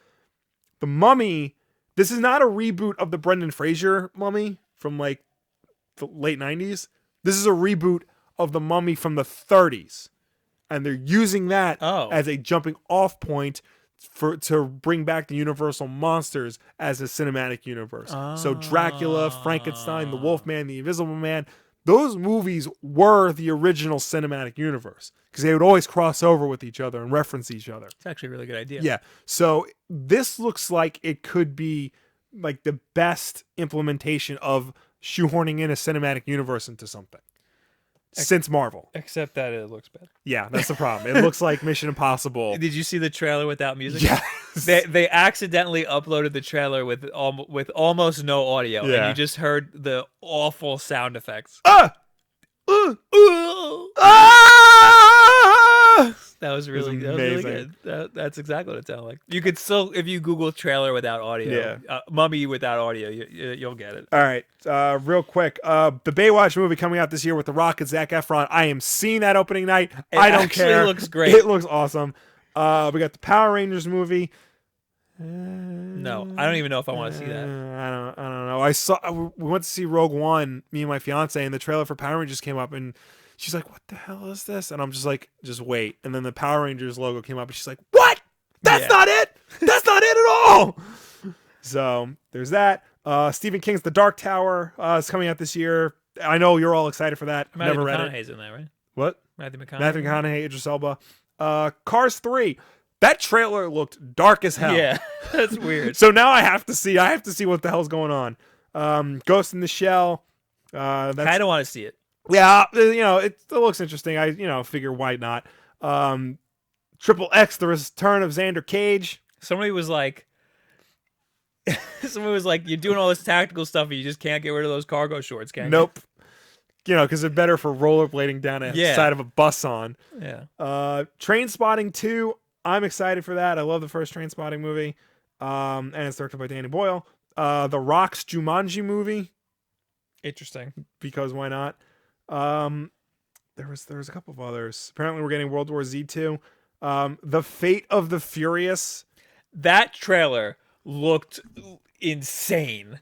The Mummy, this is not a reboot of the Brendan Fraser Mummy from like the late 90s. This is a reboot of the Mummy from the 30s, and they're using that as a jumping off point to bring back the Universal monsters as a cinematic universe. So Dracula, Frankenstein, the Wolfman, the Invisible Man, those movies were the original cinematic universe because they would always cross over with each other and reference each other. It's actually a really good idea. Yeah. So this looks like it could be like the best implementation of shoehorning in a cinematic universe into something since Marvel. Except that it looks bad. Yeah, that's the problem. It looks like Mission Impossible. Did you see the trailer without music? Yes. They accidentally uploaded the trailer with almost no audio, and Yeah. you just heard the awful sound effects. Ah! That was really amazing. good. That's exactly what it sounded like. You could still, if you Google trailer without audio, Yeah. Mummy without audio, you'll get it. All right, real quick. The Baywatch movie coming out this year with The Rock and Zac Efron. I am seeing that opening night. I don't care. It looks great. It looks awesome. We got the Power Rangers movie. No, I don't even know if I want to see that. I don't know. We went to see Rogue One, me and my fiance, and the trailer for Power Rangers came up, and she's like, "What the hell is this?" And I'm just like, "Just wait." And then the Power Rangers logo came up, and she's like, "What? That's not it. That's not it at all." So there's that. Stephen King's The Dark Tower is coming out this year. I know you're all excited for that. I've never read it. McConaughey's in that, right? What? Matthew McConaughey, Idris Elba. Cars 3. That trailer looked dark as hell. Yeah, that's weird. So now I have to see what the hell's going on. Ghost in the Shell. I don't want to see it. Yeah, it looks interesting. I figure why not. Triple X, The Return of Xander Cage. Somebody was like, you're doing all this tactical stuff, and you just can't get rid of those cargo shorts, can you? Nope. Because they're better for rollerblading down a side of a bus on. Yeah. Train Spotting 2. I'm excited for that. I love the first Train Spotting movie. And it's directed by Danny Boyle. The Rock's Jumanji movie. Interesting. Because why not? There was a couple of others. Apparently we're getting World War Z 2. The Fate of the Furious. That trailer looked insane.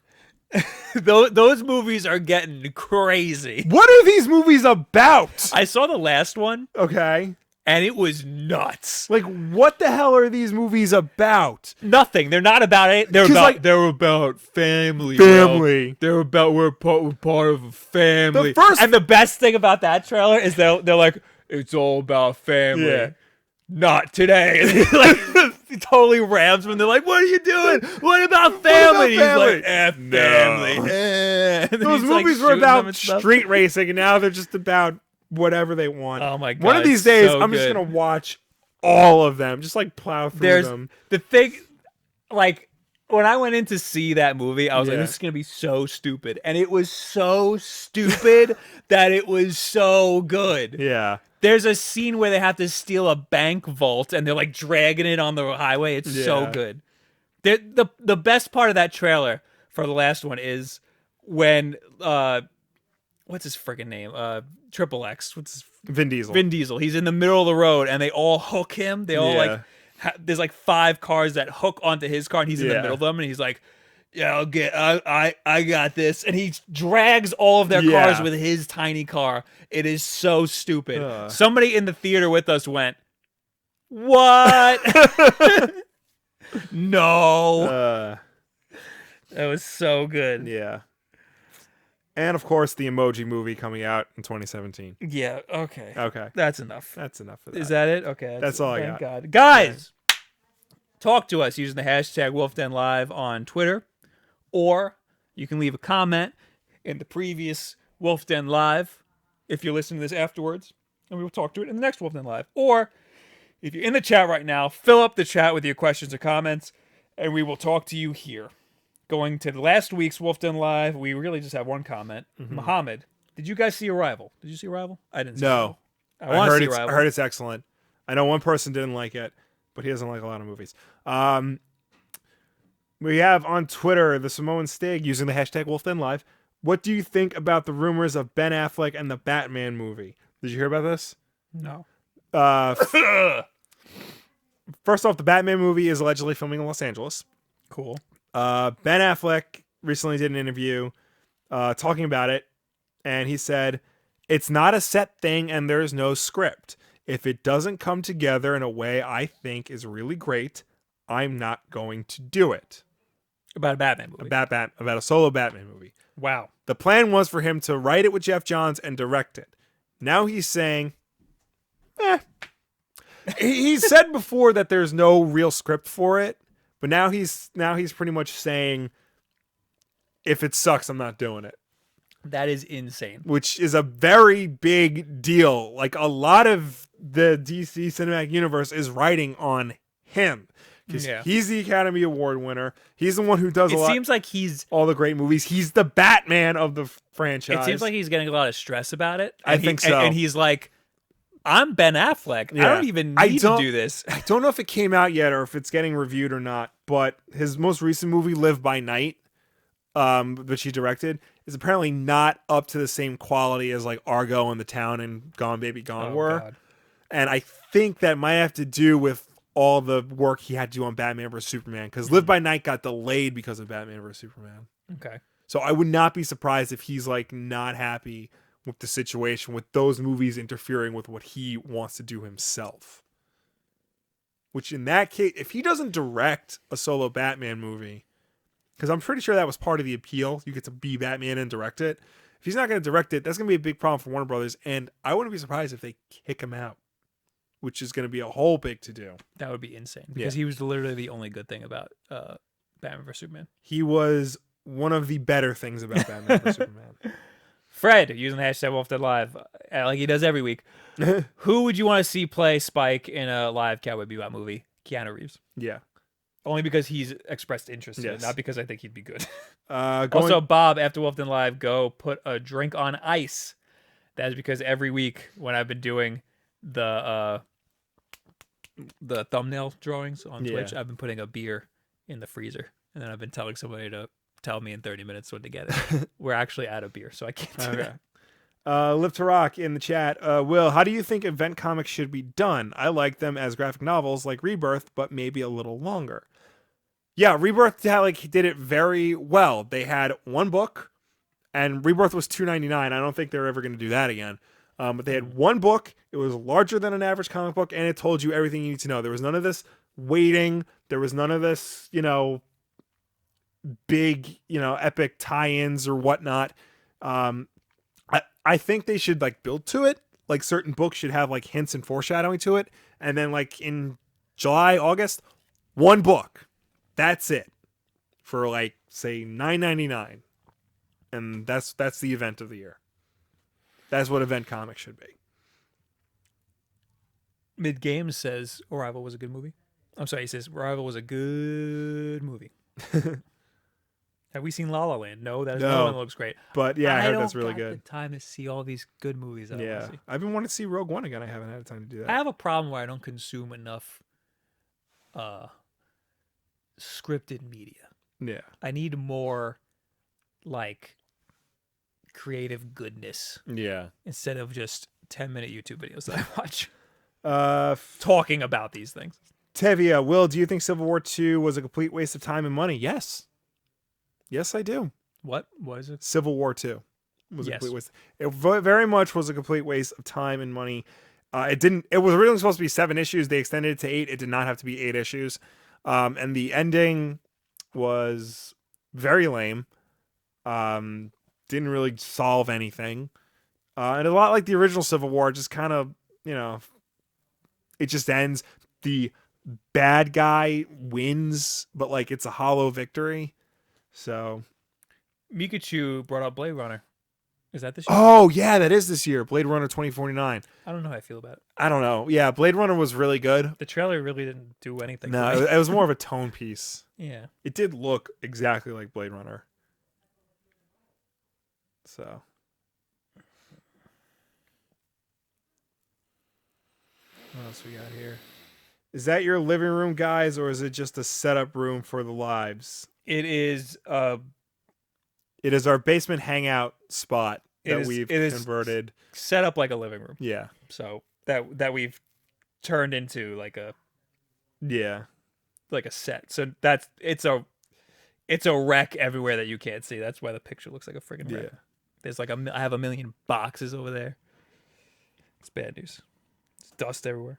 Those movies are getting crazy. What are these movies about? I saw the last one. Okay. And it was nuts. Like, what the hell are these movies about? Nothing. They're not about it. They're about family. Family. Bro. They're about we're part of a family. The and the best thing about that trailer is they're like, it's all about family. Yeah. Not today. And he totally rams when they're like, what are you doing? What about family? What about family? He's like, family. And those movies were about street racing, and now they're just about whatever they want. Oh my god! One of these days, I'm just gonna watch all of them, just like plow through them. The thing, like when I went in to see that movie, I was like, "This is gonna be so stupid," and it was so stupid that it was so good. Yeah. There's a scene where they have to steal a bank vault, and they're like dragging it on the highway. It's so good. The best part of that trailer for the last one is when what's his friggin' name? Triple X. What's his Vin Diesel. Vin Diesel. He's in the middle of the road, and they all hook him. They all there's like 5 cars that hook onto his car, and he's in the middle of them, and he's like, "Yeah, I got this," and he drags all of their cars with his tiny car. It is so stupid. Somebody in the theater with us went, "What?" No. That was so good. Yeah. And of course, the Emoji Movie coming out in 2017. Yeah. Okay. Okay. That's enough. That's enough of that. Is that it? Okay. That's all I got. got. God. Guys, talk to us using the hashtag WolfDenLive on Twitter, or you can leave a comment in the previous Wolf Den Live if you're listening to this afterwards, and we will talk to it in the next Wolf Den Live. Or if you're in the chat right now, fill up the chat with your questions or comments, and we will talk to you here. Going to last week's Wolf Den Live, we really just have one comment. Muhammad, did you guys see Arrival? Did you see Arrival? I didn't see Arrival. I want to see Arrival. I heard it's excellent. I know one person didn't like it, but he doesn't like a lot of movies. We have on Twitter the Samoan Stig using the hashtag WolfDenLive. What do you think about the rumors of Ben Affleck and the Batman movie? Did you hear about this? No. First off, the Batman movie is allegedly filming in Los Angeles. Cool. Ben Affleck recently did an interview talking about it, and he said, "It's not a set thing and there's no script. If it doesn't come together in a way I think is really great, I'm not going to do it." About a Batman movie. About a solo Batman movie. Wow. The plan was for him to write it with Jeff Johns and direct it. Now he's saying, eh. He said before that there's no real script for it, but now he's pretty much saying, if it sucks, I'm not doing it. That is insane. Which is a very big deal. Like, a lot of the DC Cinematic Universe is riding on him. Because he's the Academy Award winner. He's the one who does It seems like he's all the great movies. He's the Batman of the franchise. It seems like he's getting a lot of stress about it. I think so. And he's like, I'm Ben Affleck. Yeah. I don't even need to do this. I don't know if it came out yet or if it's getting reviewed or not, but his most recent movie, Live by Night, which he directed, is apparently not up to the same quality as like Argo and The Town and Gone Baby Gone were. God. And I think that might have to do with all the work he had to do on Batman vs. Superman, because Live by Night got delayed because of Batman vs. Superman. Okay. So I would not be surprised if he's like not happy with the situation, with those movies interfering with what he wants to do himself. Which in that case, if he doesn't direct a solo Batman movie, because I'm pretty sure that was part of the appeal, you get to be Batman and direct it. If he's not going to direct it, that's going to be a big problem for Warner Brothers, and I wouldn't be surprised if they kick him out, which is going to be a whole big to-do. That would be insane, because he was literally the only good thing about Batman vs. Superman. He was one of the better things about Batman vs. Superman. Fred, using the hashtag WolfDeadLive, like he does every week. Who would you want to see play Spike in a live Cowboy Bebop movie? Keanu Reeves. Yeah. Only because he's expressed interest in it, not because I think he'd be good. Also, Bob, after Wolfden Live, go put a drink on ice. That is because every week when I've been doing the thumbnail drawings on Twitch, I've been putting a beer in the freezer, and then I've been telling somebody to tell me in 30 minutes when to get it. We're actually out of beer, so I can't do that. Live to Rock in the chat. Will, how do you think event comics should be done? I like them as graphic novels like Rebirth, but maybe a little longer. Yeah, Rebirth did it very well. They had one book, and Rebirth was $2.99. I don't think they're ever going to do that again. But they had one book. It was larger than an average comic book, and it told you everything you need to know. There was none of this waiting. There was none of this, big, epic tie-ins or whatnot. I think they should build to it. Like certain books should have hints and foreshadowing to it, and then in July, August, one book. That's it for say $9.99, and that's the event of the year. That's what event comics should be. Mid Games says Arrival was a good movie. I'm sorry, he says Arrival was a good movie. Have we seen La La Land? No, that one looks great. But yeah, I heard that's really good. I don't have the time to see all these good movies. Yeah, I've been wanting to see Rogue One again. I haven't had time to do that. I have a problem where I don't consume enough scripted media. Yeah, I need more creative goodness. Yeah, instead of just 10-minute YouTube videos that I watch. Talking about these things. Tevia, Will, do you think Civil War II was a complete waste of time and money? Yes. Yes, I do. What was it? Civil War II was a complete waste. It very much was a complete waste of time and money. It was originally supposed to be 7 issues. They extended it to 8. It did not have to be 8 issues. And the ending was very lame. Didn't really solve anything. And a lot like the original Civil War, just kind of, it just ends. The bad guy wins, but it's a hollow victory. So Mikachu brought up Blade Runner. Is that this year? Oh, yeah, that is this year. Blade Runner 2049. I don't know how I feel about it. I don't know. Yeah, Blade Runner was really good. The trailer really didn't do anything. No, it was more of a tone piece. Yeah. It did look exactly like Blade Runner. So. What else we got here? Is that your living room, guys, or is it just a setup room for the lives? It is our basement hangout spot that we've converted. Set up like a living room. Yeah. So that we've turned into like a set. So it's a wreck everywhere that you can't see. That's why the picture looks like a friggin' wreck. Yeah. There's I have a million boxes over there. It's bad news. It's dust everywhere.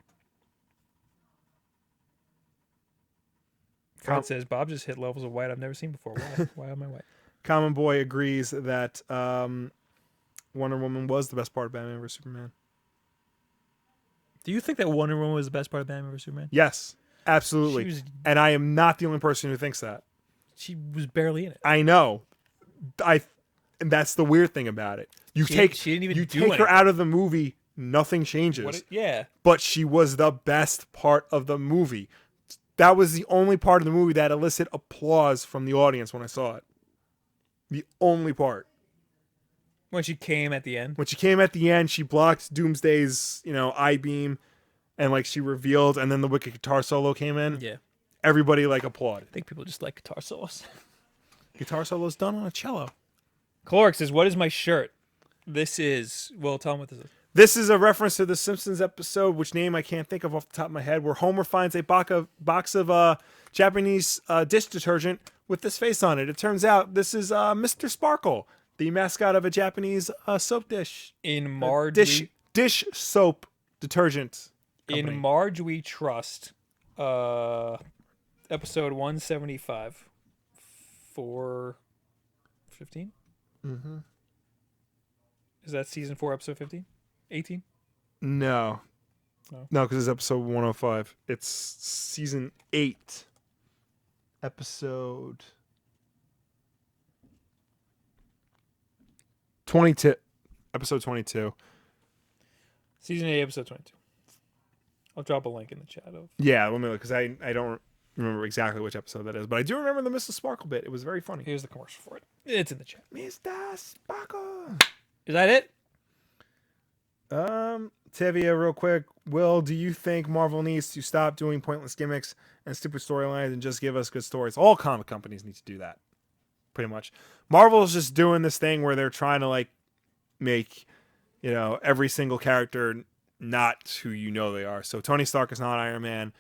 Fred says, Bob just hit levels of white I've never seen before. Why? Why am I white? Common Boy agrees that Wonder Woman was the best part of Batman vs Superman. Do you think that Wonder Woman was the best part of Batman vs Superman? Yes, absolutely. And I am not the only person who thinks that. She was barely in it. I know. And that's the weird thing about it. She didn't even take her out of the movie, nothing changes. Yeah. But she was the best part of the movie. That was the only part of the movie that elicited applause from the audience when I saw it. The only part. When she came at the end? When she came at the end, she blocked Doomsday's, eye beam, and like she revealed, and then the wicked guitar solo came in. Yeah. Everybody like applauded. I think people just like guitar solos. Guitar solos done on a cello. Caloric says, "What is my shirt?" This is, well, tell him what this is. This is a reference to the Simpsons episode, which name I can't think of off the top of my head, where Homer finds a box of Japanese dish detergent with this face on it. It turns out this is Mr. Sparkle, the mascot of a Japanese soap dish. In Marge, dish soap detergent company. In Marge We Trust, episode 175, 415. Mm-hmm. Is that season 4, episode 15? 18? No. Oh. No, because it's episode 105. It's season 8. Episode 22. Episode 22. Season 8, episode 22. I'll drop a link in the chat. Yeah, let me look, because I don't remember exactly which episode that is, but I do remember the Mr. Sparkle bit. It was very funny. Here's the commercial for it. It's in the chat. Mr. Sparkle. Is that it? Tevia, real quick. Will, do you think Marvel needs to stop doing pointless gimmicks and stupid storylines and just give us good stories? All comic companies need to do that, pretty much. Marvel's just doing this thing where they're trying to like make, every single character not who they are. So Tony Stark is not Iron Man.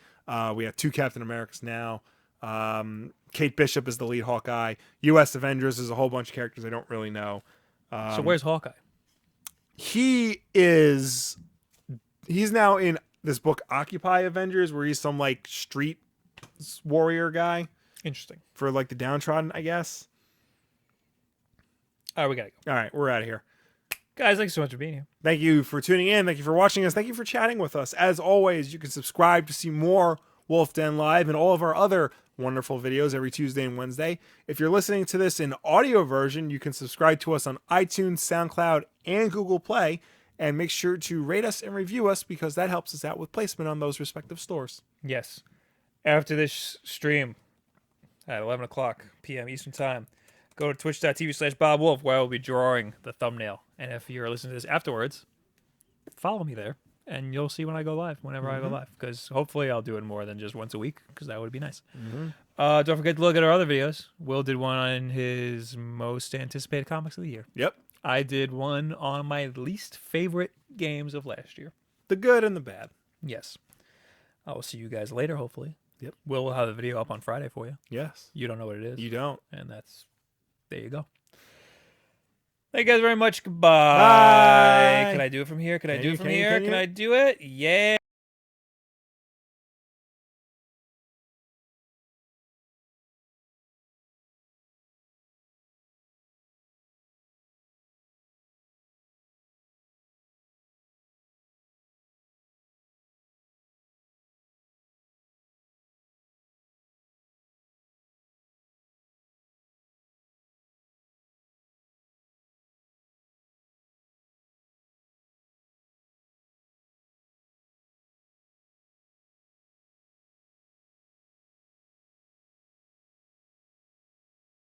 We have 2 Captain Americas now. Kate Bishop is the lead Hawkeye. U.S. Avengers is a whole bunch of characters I don't really know. So where's Hawkeye? He's now in this book Occupy Avengers, where he's some like street warrior guy. Interesting. For like the downtrodden, I guess. All right, we gotta go. All right, we're out of here. Guys, thanks so much for being here. Thank you for tuning in. Thank you for watching us. Thank you for chatting with us. As always, you can subscribe to see more Wulff Den Live and all of our other wonderful videos every Tuesday and Wednesday. If you're listening to this in audio version, you can subscribe to us on iTunes, SoundCloud, and Google Play. And make sure to rate us and review us, because that helps us out with placement on those respective stores. Yes. After this stream at 11 o'clock p.m. Eastern Time, go to twitch.tv/Bob Wulff, where I will be drawing the thumbnail. And if you're listening to this afterwards, follow me there, and you'll see when I go live, whenever I go live. Because hopefully I'll do it more than just once a week, because that would be nice. Don't forget to look at our other videos. Will did one on his most anticipated comics of the year. Yep. I did one on my least favorite games of last year. The good and the bad. Yes. I will see you guys later, hopefully. Yep. Will have the video up on Friday for you. Yes. You don't know what it is. You don't. And there you go. Thank you guys very much. Goodbye. Bye. Can I do it from here? Can I do it from here? Can I do it? Yeah.